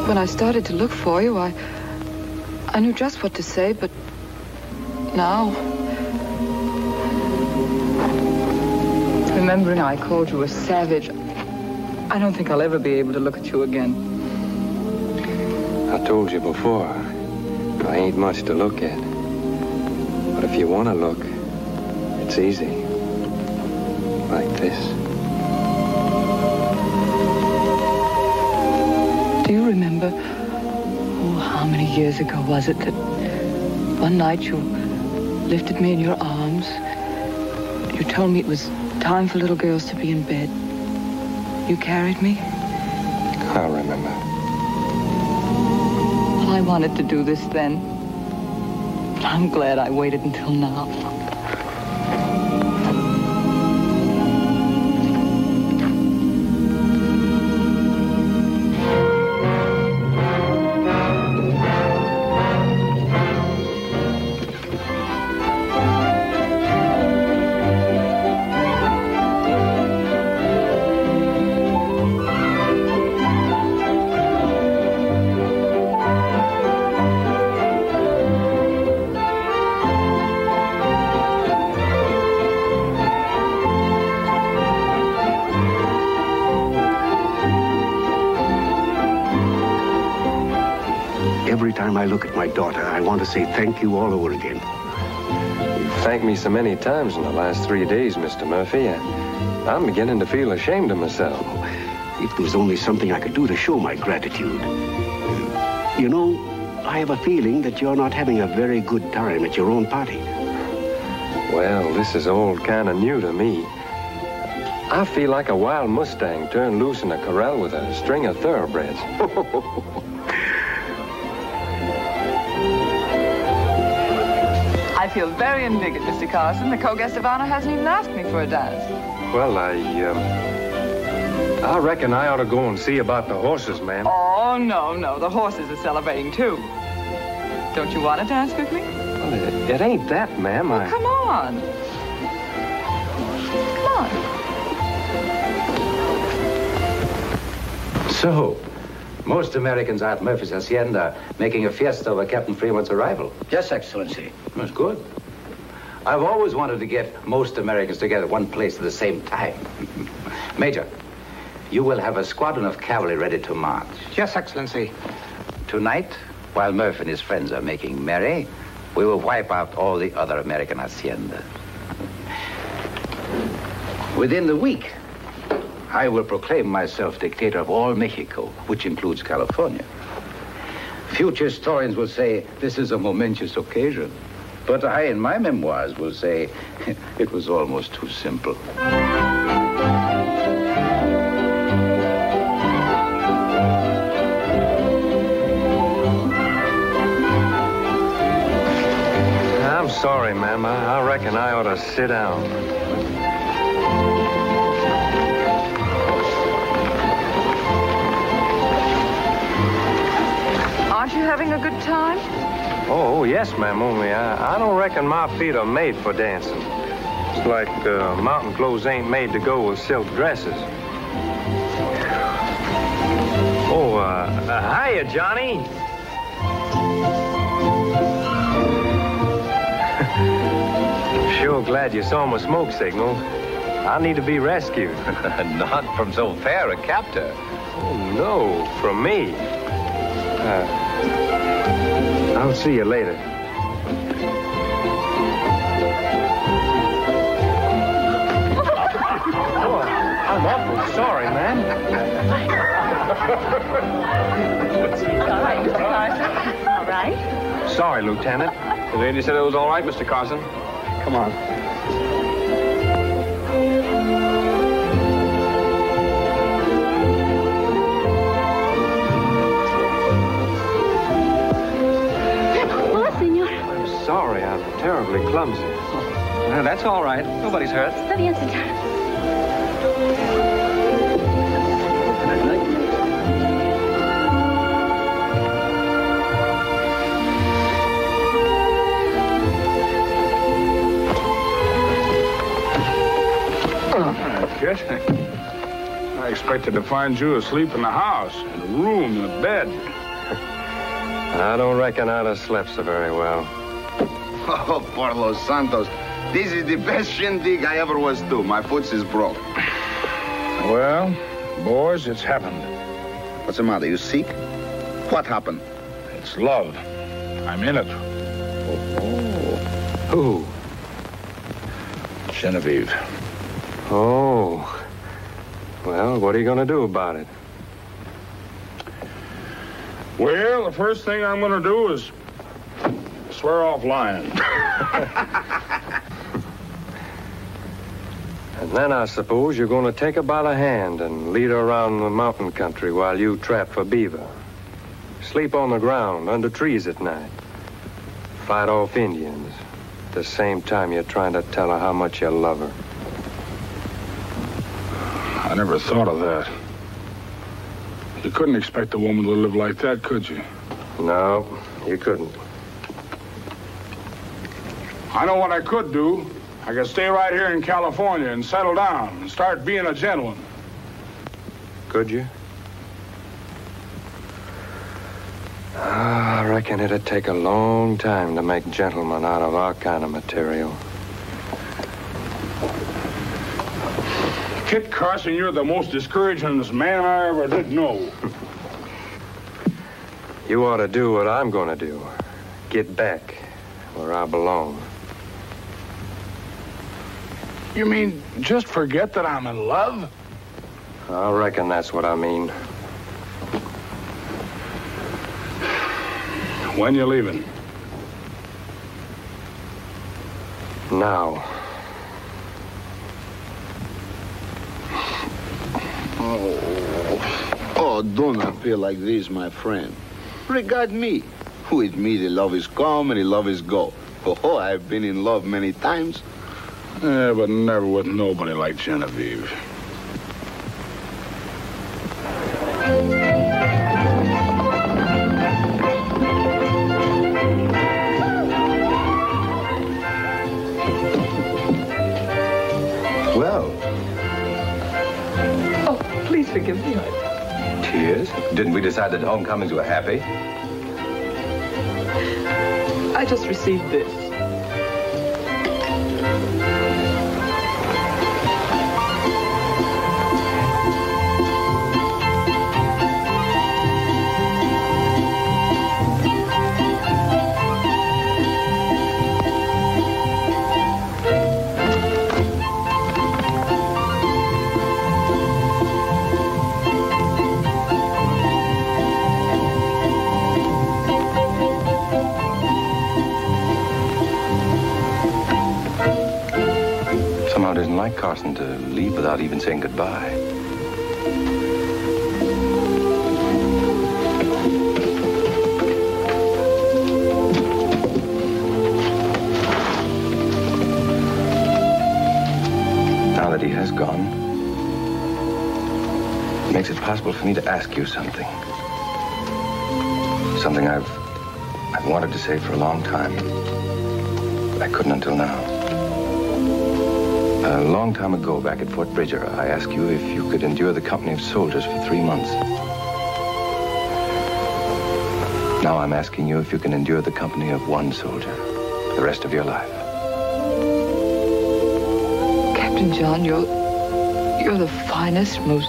When I started to look for you, I knew just what to say, but now... Remembering I called you a savage, I don't think I'll ever be able to look at you again. I told you before, I ain't much to look at. But if you want to look, it's easy. Like this. Do you remember, how many years ago was it that one night you lifted me in your arms? You told me it was time for little girls to be in bed. You carried me? I remember. Well, I wanted to do this then. But I'm glad I waited until now. Every time I look at my daughter, I want to say thank you all over again. You've thanked me so many times in the last 3 days, Mr. Murphy. I'm beginning to feel ashamed of myself. If there was only something I could do to show my gratitude. You know, I have a feeling that you're not having a very good time at your own party. Well, this is all kind of new to me. I feel like a wild Mustang turned loose in a corral with a string of thoroughbreds. I feel very indignant, Mr. Carson. The co-guest of honor hasn't even asked me for a dance. Well, I reckon I ought to go and see about the horses, ma'am. Oh, no. The horses are celebrating, too. Don't you want to dance with me? Well, it ain't that, ma'am. Well, come on. So, most Americans are at Murphy's Hacienda making a fiesta over Captain Fremont's arrival. Yes, Excellency. That's good. I've always wanted to get most Americans together one place at the same time. Major, you will have a squadron of cavalry ready to march. Yes, Excellency. Tonight, while Murphy and his friends are making merry, we will wipe out all the other American haciendas. Within the week, I will proclaim myself dictator of all Mexico, which includes California. Future historians will say this is a momentous occasion. But I, in my memoirs, will say it was almost too simple. I'm sorry, ma'am. I reckon I ought to sit down. Aren't you having a good time? Oh, yes, ma'am. Only I don't reckon my feet are made for dancing. It's like mountain clothes ain't made to go with silk dresses. Oh, hiya, Johnny. Sure glad you saw my smoke signal. I need to be rescued. Not from so fair a captor. Oh, no, from me. I'll see you later. Oh, I'm awful sorry, ma'am. All right, Mr. Carson. All right. Sorry, Lieutenant. The lady said it was all right, Mr. Carson. Come on. Sorry, I'm terribly clumsy. Well, that's all right. Nobody's hurt. Está bien, señor. Kid, I expected to find you asleep in the house, in a room, in a bed. I don't reckon I'd have slept so very well. Oh, por los santos. This is the best shindig I ever was to. My foot is broke. Well, boys, it's happened. What's the matter? You sick? What happened? It's love. I'm in it. Who? Genevieve. Oh. Well, what are you going to do about it? Well, the first thing I'm going to do is swear off lying. And then I suppose you're going to take her by the hand and lead her around the mountain country while you trap for beaver. Sleep on the ground, under trees at night. Fight off Indians. At the same time you're trying to tell her how much you love her. I never thought of that. You couldn't expect a woman to live like that, could you? No, you couldn't. I know what I could do. I could stay right here in California and settle down and start being a gentleman. Could you? I reckon it'd take a long time to make gentlemen out of our kind of material. Kit Carson, you're the most discouragingest man I ever did know. You ought to do what I'm going to do. Get back where I belong. You mean just forget that I'm in love? I reckon that's what I mean. When you leaving? Now. Oh, don't appear like this, my friend. Regard me. With me, the love is come and the love is go. Oh, I've been in love many times. Yeah, but never with nobody like Genevieve. Well. Oh, please forgive me. Tears? Didn't we decide that homecomings were happy? I just received this. it isn't like Carson to leave without even saying goodbye. Now that he has gone, it makes it possible for me to ask you something. Something I've wanted to say for a long time, but I couldn't until now. A long time ago, back at Fort Bridger, I asked you if you could endure the company of soldiers for 3 months. Now I'm asking you if you can endure the company of one soldier the rest of your life. Captain John, you're the finest, most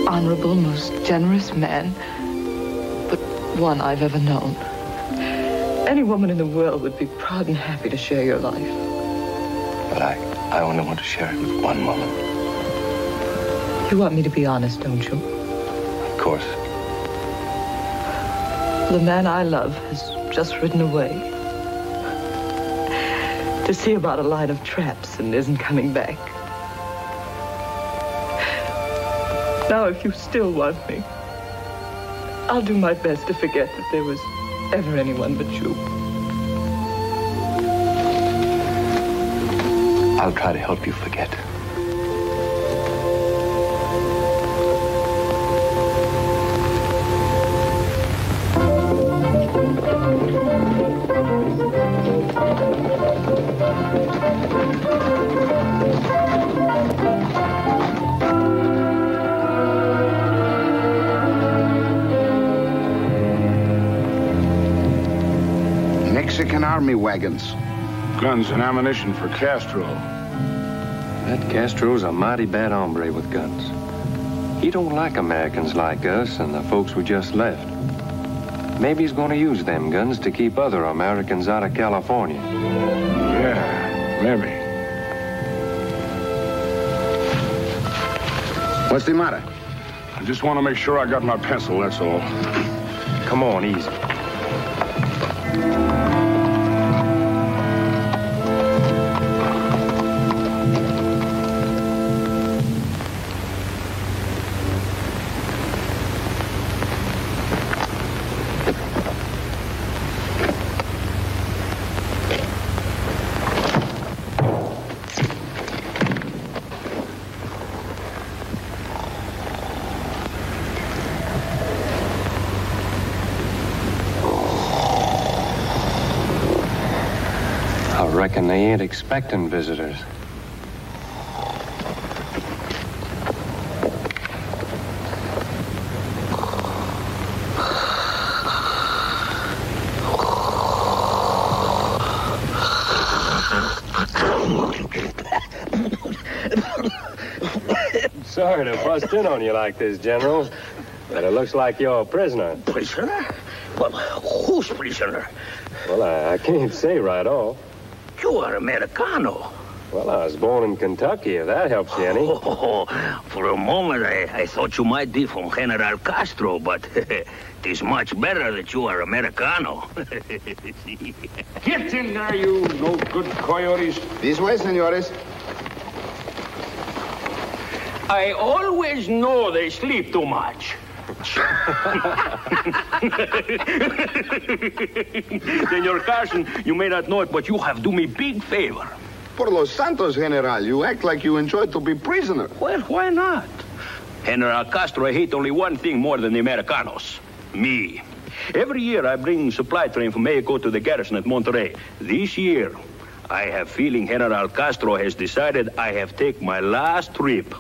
honorable, most generous man, but one I've ever known. Any woman in the world would be proud and happy to share your life. But I only want to share it with one woman. You want me to be honest, don't you? Of course. The man I love has just ridden away to see about a line of traps and isn't coming back. Now, if you still want me, I'll do my best to forget that there was ever anyone but you. I'll try to help you forget. Mexican army wagons. Guns and ammunition for Castro. That Castro's a mighty bad hombre with guns. He don't like Americans like us and the folks we just left. Maybe he's going to use them guns to keep other Americans out of California. Yeah, maybe. What's the matter? I just want to make sure I got my pencil, that's all. Come on, easy. I reckon they ain't expecting visitors. Sorry to bust in on you like this, General, but it looks like you're a prisoner. Prisoner? Well, who's prisoner? Well, I can't say right off. You are Americano. Well, I was born in Kentucky, if that helps you any. Oh, for a moment, I thought you might be from General Castro, but it is much better that you are Americano. Get in there, you no good coyotes. This way, senores. I always know they sleep too much. Senor Carson, you may not know it, but you have done me big favor. Por los santos, General, you act like you enjoy to be prisoner. Well, why not? General Castro hate only one thing more than the Americanos. Me. Every year I bring supply train from Mexico to the garrison at Monterrey. This year, I have feeling General Castro has decided I have taken my last trip.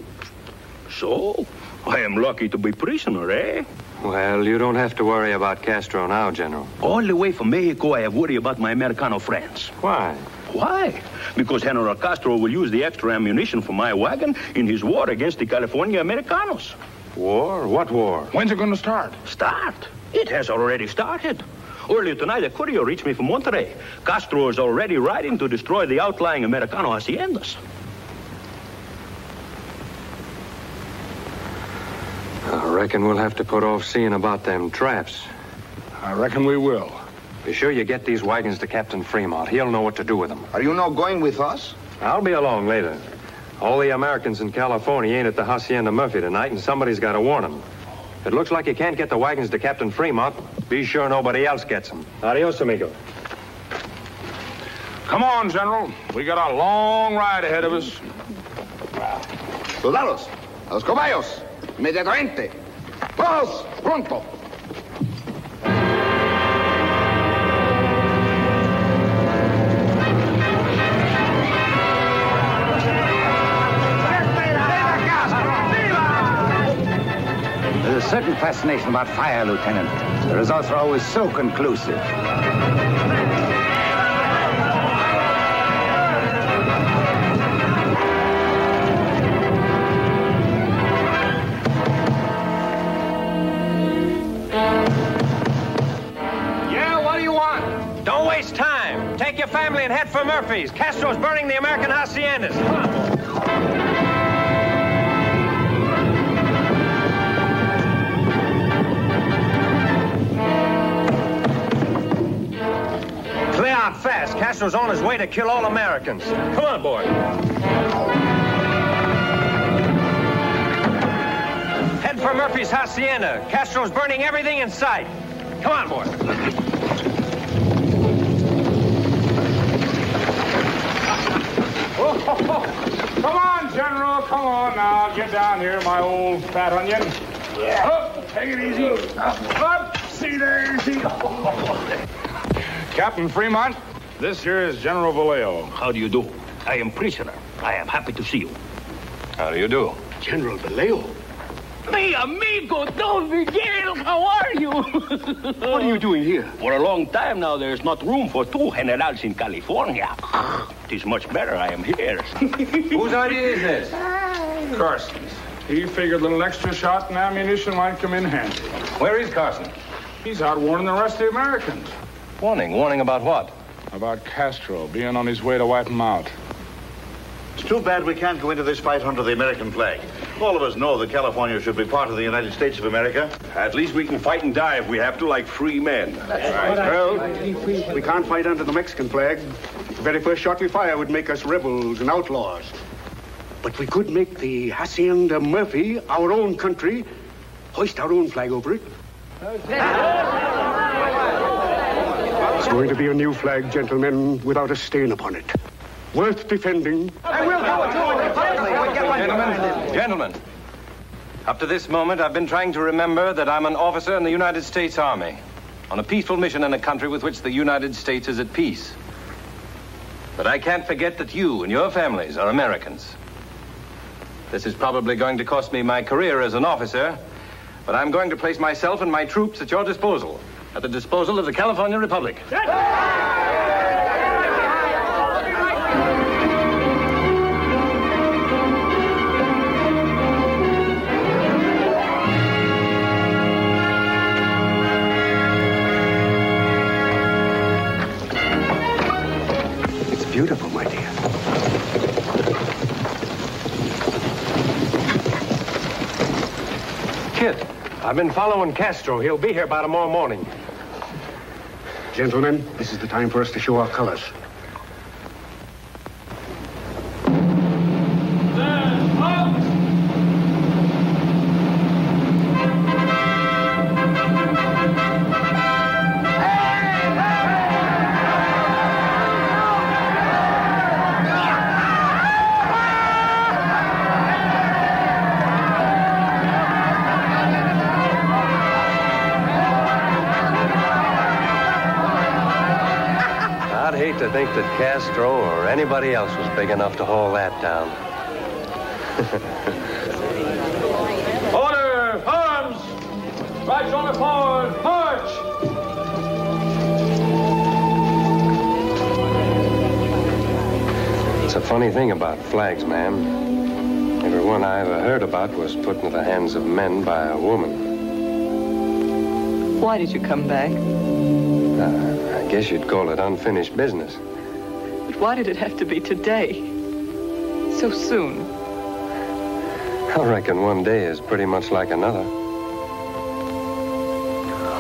So, I am lucky to be prisoner, eh? Well, you don't have to worry about Castro now, General. All the way from Mexico, I have worried about my Americano friends. Why? Why? Because General Castro will use the extra ammunition from my wagon in his war against the California Americanos. War? What war? When's it going to start? Start? It has already started. Earlier tonight, a courier reached me from Monterrey. Castro is already riding to destroy the outlying Americano haciendas. I reckon we'll have to put off seeing about them traps. I reckon we will. Be sure you get these wagons to Captain Fremont. He'll know what to do with them. Are you not going with us? I'll be along later. All the Americans in California ain't at the Hacienda Murphy tonight, and somebody's got to warn them. If it looks like you can't get the wagons to Captain Fremont, be sure nobody else gets them. Adios, amigo. Come on, General. We got a long ride ahead of us. Soldados, a los caballos, inmediatamente. Todos, pronto. There's a certain fascination about fire, Lieutenant. The results are always so conclusive. Don't waste time. Take your family and head for Murphy's. Castro's burning the American haciendas. Come on. Clear out fast. Castro's on his way to kill all Americans. Come on, boy. Head for Murphy's hacienda. Castro's burning everything in sight. Come on, boy. Come on, General. Come on now. Get down here, my old fat onion. Yeah. Up. Take it easy. Up. See there, easy. Captain Fremont, this here is General Vallejo. How do you do? I am prisoner. I am happy to see you. How do you do? General Vallejo. Mi amigo, Don Miguel, how are you? What are you doing here? For a long time now, there's not room for two generals in California. It is much better I am here. Whose idea is this? Carson's. He figured a little extra shot and ammunition might come in handy. Where is Carson? He's out warning the rest of the Americans. Warning? Warning about what? About Castro being on his way to wipe him out. It's too bad we can't go into this fight under the American flag. All of us know that California should be part of the United States of America. At least we can fight and die if we have to, like free men. Right. Well, we can't fight under the Mexican flag. The very first shot we fire would make us rebels and outlaws. But we could make the Hacienda Murphy our own country, hoist our own flag over it. It's going to be a new flag, gentlemen, without a stain upon it. Worth defending. Gentlemen, up to this moment, I've been trying to remember that I'm an officer in the United States Army on a peaceful mission in a country with which the United States is at peace. But I can't forget that you and your families are Americans. This is probably going to cost me my career as an officer, but I'm going to place myself and my troops at your disposal, at the disposal of the California Republic. Beautiful, my dear. Kid, I've been following Castro. He'll be here by tomorrow morning. Gentlemen, this is the time for us to show our colors. To think that Castro or anybody else was big enough to haul that down. Order! Arms! Right on the forward! March! It's a funny thing about flags, ma'am. Every one I ever heard about was put into the hands of men by a woman. Why did you come back? I guess you'd call it unfinished business. But why did it have to be today? So soon? I reckon one day is pretty much like another.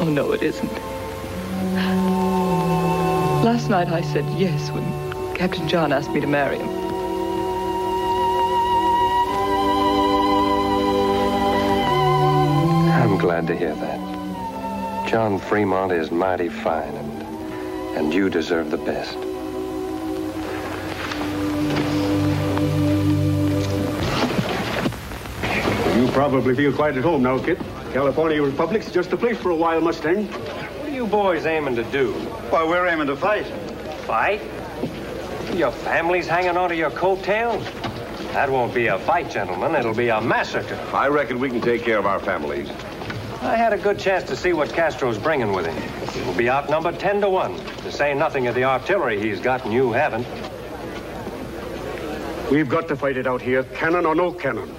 Oh, no, it isn't. Last night I said yes when Captain John asked me to marry him. I'm glad to hear that. John Fremont is mighty fine, and you deserve the best. You probably feel quite at home now, Kit. California Republic's just the place for a wild Mustang. What are you boys aiming to do? Why, we're aiming to fight. Fight? Your family's hanging onto your coattails? That won't be a fight, gentlemen. It'll be a massacre. I reckon we can take care of our families. I had a good chance to see what Castro's bringing with him. We'll be outnumbered 10-1, to say nothing of the artillery he's got and you haven't. We've got to fight it out here, cannon or no cannon.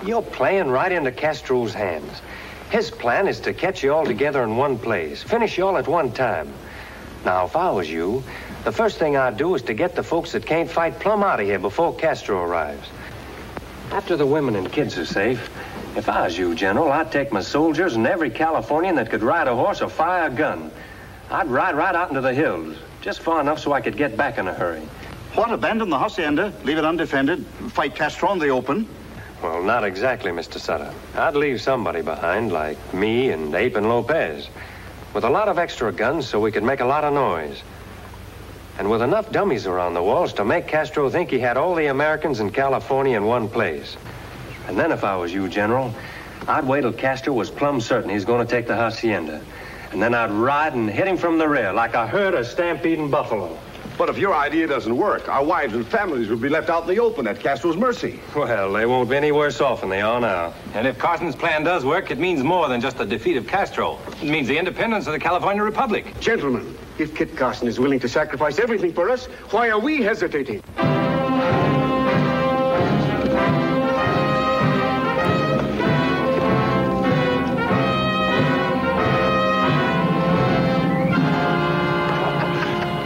You're playing right into Castro's hands. His plan is to catch you all together in one place, finish you all at one time. Now, if I was you, the first thing I'd do is to get the folks that can't fight plumb out of here before Castro arrives. After the women and kids are safe, if I was you, General, I'd take my soldiers and every Californian that could ride a horse or fire a gun. I'd ride right out into the hills, just far enough so I could get back in a hurry. What, abandon the hacienda, leave it undefended, fight Castro in the open? Well, not exactly, Mr. Sutter. I'd leave somebody behind, like me and Ape and Lopez, with a lot of extra guns so we could make a lot of noise. And with enough dummies around the walls to make Castro think he had all the Americans in California in one place. And then if I was you, General, I'd wait till Castro was plumb certain he's going to take the hacienda. And then I'd ride and hit him from the rear like a herd of stampeding buffalo. But if your idea doesn't work, our wives and families will be left out in the open at Castro's mercy. Well, they won't be any worse off than they are now. And if Carson's plan does work, it means more than just the defeat of Castro. It means the independence of the California Republic. Gentlemen, if Kit Carson is willing to sacrifice everything for us, why are we hesitating?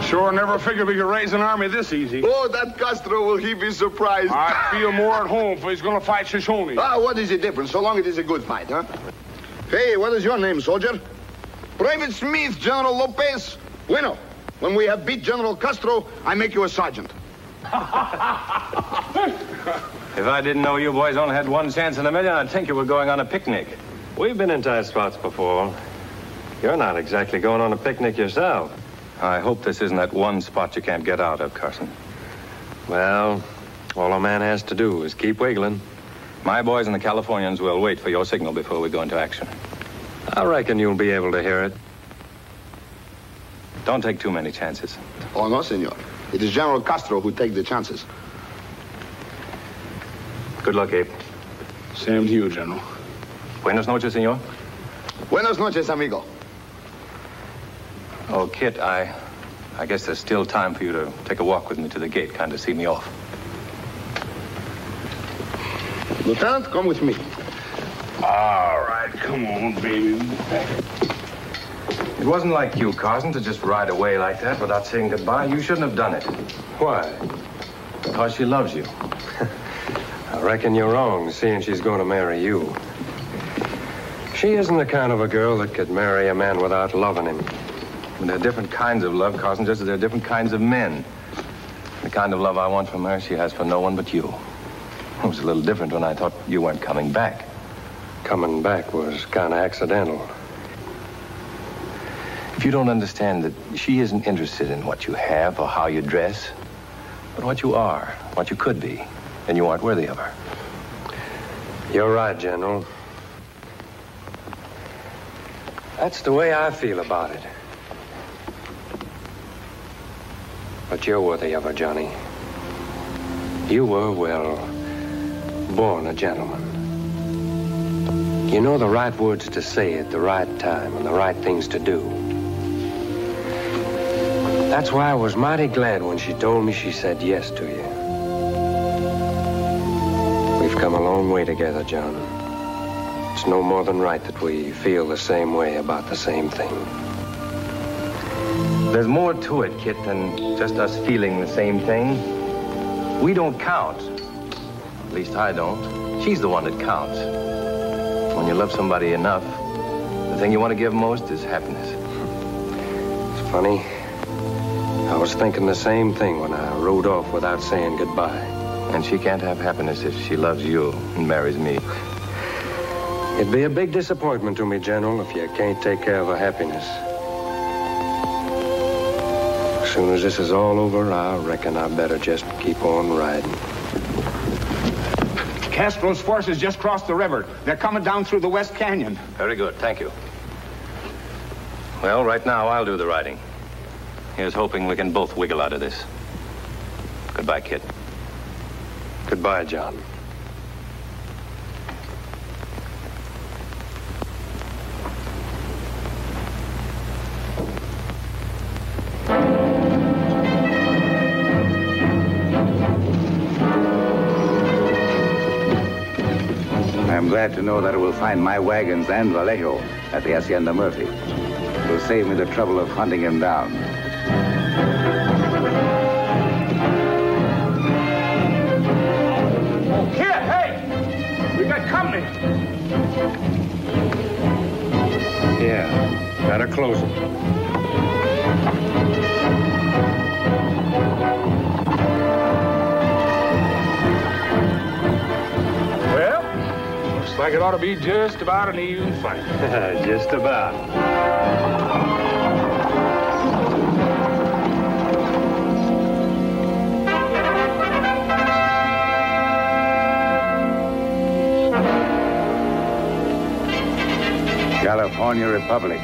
Sure never figured we could raise an army this easy. Oh, that Castro, will he be surprised? I feel more at home if he's going to fight Shoshone. What is the difference, so long it is a good fight, huh? Hey, what is your name, soldier? Private Smith, General Lopez. Bueno, when we have beat General Castro, I make you a sergeant. If I didn't know you boys only had one chance in a million, I'd think you were going on a picnic. We've been in tight spots before. You're not exactly going on a picnic yourself. I hope this isn't that one spot you can't get out of, Carson. Well, all a man has to do is keep wiggling. My boys and the Californians will wait for your signal before we go into action. I reckon you'll be able to hear it. Don't take too many chances. Oh, no, senor. It is General Castro who takes the chances. Good luck, Abe. Same to you, General. Buenas noches, senor. Buenas noches, amigo. Oh, Kit, I guess there's still time for you to take a walk with me to the gate, kind of see me off. Lieutenant, come with me. All right, come on, baby. It wasn't like you, Carson, to just ride away like that without saying goodbye. You shouldn't have done it. Why? Because she loves you. I reckon you're wrong, seeing she's going to marry you. She isn't the kind of a girl that could marry a man without loving him. There are different kinds of love, Carson, just as there are different kinds of men. The kind of love I want from her, she has for no one but you. It was a little different when I thought you weren't coming back. Coming back was kind of accidental. If you don't understand that she isn't interested in what you have or how you dress, but what you are, what you could be, then you aren't worthy of her. You're right, General. That's the way I feel about it. But you're worthy of her, Johnny. You were, well, born a gentleman. You know the right words to say at the right time and the right things to do. That's why I was mighty glad when she told me she said yes to you. We've come a long way together, John. It's no more than right that we feel the same way about the same thing. There's more to it, Kit, than just us feeling the same thing. We don't count. At least I don't. She's the one that counts. When you love somebody enough, the thing you want to give most is happiness. It's funny. I was thinking the same thing when I rode off without saying goodbye. And she can't have happiness if she loves you and marries me. It'd be a big disappointment to me, General, if you can't take care of her happiness. As soon as this is all over, I reckon I better just keep on riding. Castro's forces just crossed the river. They're coming down through the West Canyon. Very good, thank you. Well, right now, I'll do the riding. Here's hoping we can both wiggle out of this. Goodbye, kid. Goodbye, John. I'm glad to know that I will find my wagons and Vallejo at the Hacienda Murphy. It will save me the trouble of hunting him down. Here, hey! We got company. Yeah, gotta close it. Like it ought to be just about an even fight. Just about. California Republic.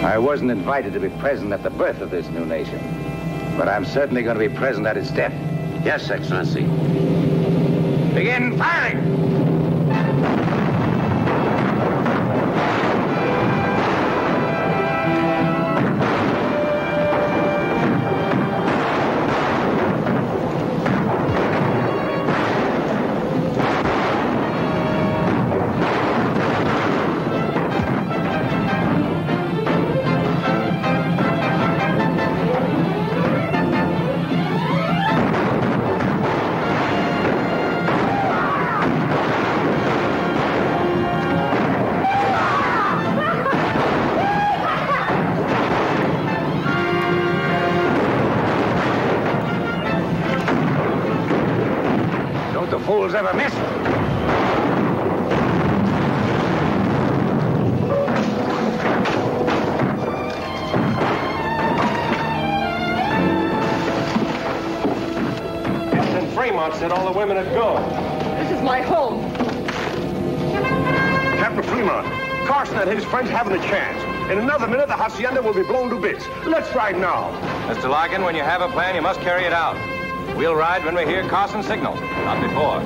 I wasn't invited to be present at the birth of this new nation, but I'm certainly going to be present at its death. Yes, Excellency. Begin firing! Fools ever miss. Captain Fremont said all the women had gone. This is my home. Captain Fremont, Carson and his friends haven't a chance. In another minute, the hacienda will be blown to bits. Let's ride now. Mr. Larkin, when you have a plan, you must carry it out. We'll ride when we hear Carson's signal, not before.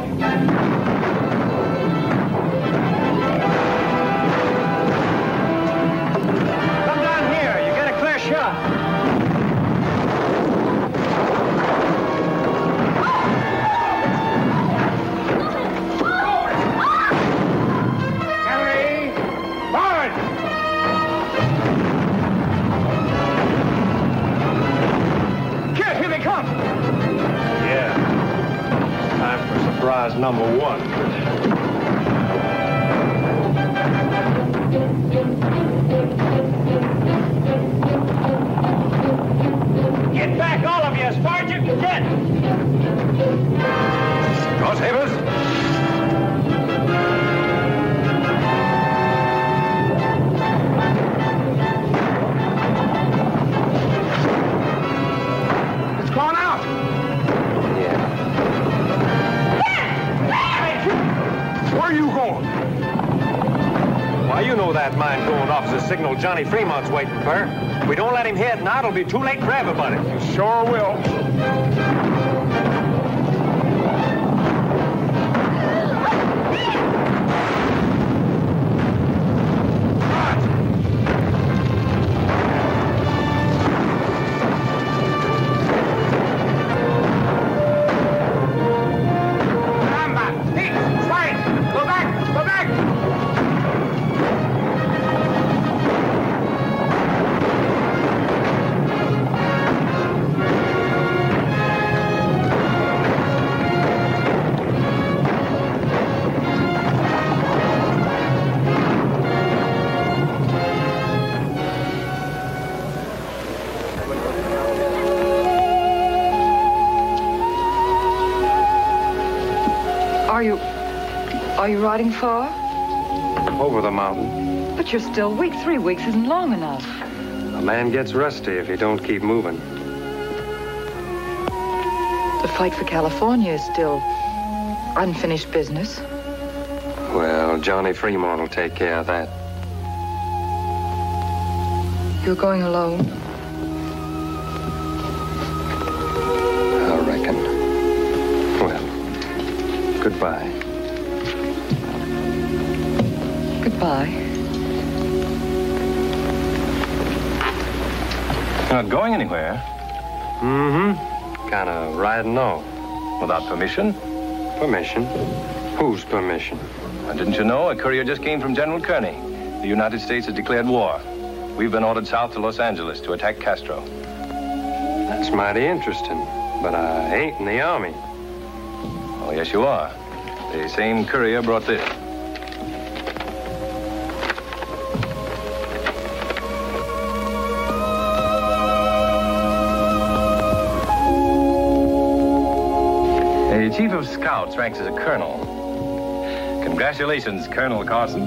Come down here. You get a clear shot. Henry! Forward! Kid, here they come! Yeah. Time for surprise number one. Get back, all of you, as far as you can get. Crosshavers! It's gone out! Where are you going? Why, you know that mine going off is a signal Johnny Fremont's waiting for. If we don't let him head now, it'll be too late for everybody. You sure will. Are you riding far? Over the mountain. But you're still weak. 3 weeks isn't long enough. A man gets rusty if you don't keep moving. The fight for California is still unfinished business. Well, Johnny Fremont will take care of that. You're going alone? I reckon. Well, goodbye. Goodbye. You're not going anywhere? Mm-hmm. Kind of riding off. Without permission? Permission? Whose permission? Didn't you know? A courier just came from General Kearney. The United States has declared war. We've been ordered south to Los Angeles to attack Castro. That's mighty interesting, but I ain't in the army. Oh, yes, you are. The same courier brought this. The chief of scouts ranks as a colonel. Congratulations, Colonel Carson.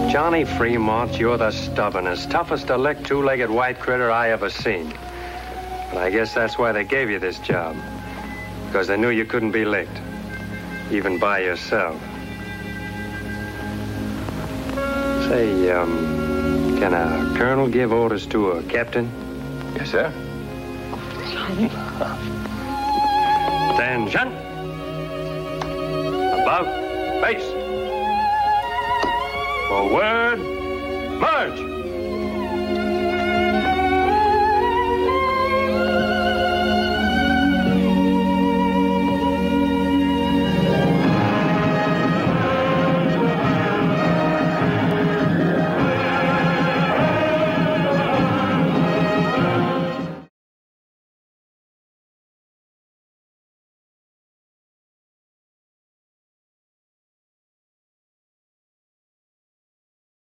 Johnny Fremont, you're the stubbornest, toughest to lick two-legged white critter I ever seen. But I guess that's why they gave you this job. Because they knew you couldn't be licked. Even by yourself. Say, can a colonel give orders to a captain? Yes, sir. Attention. Above, face. Forward, march.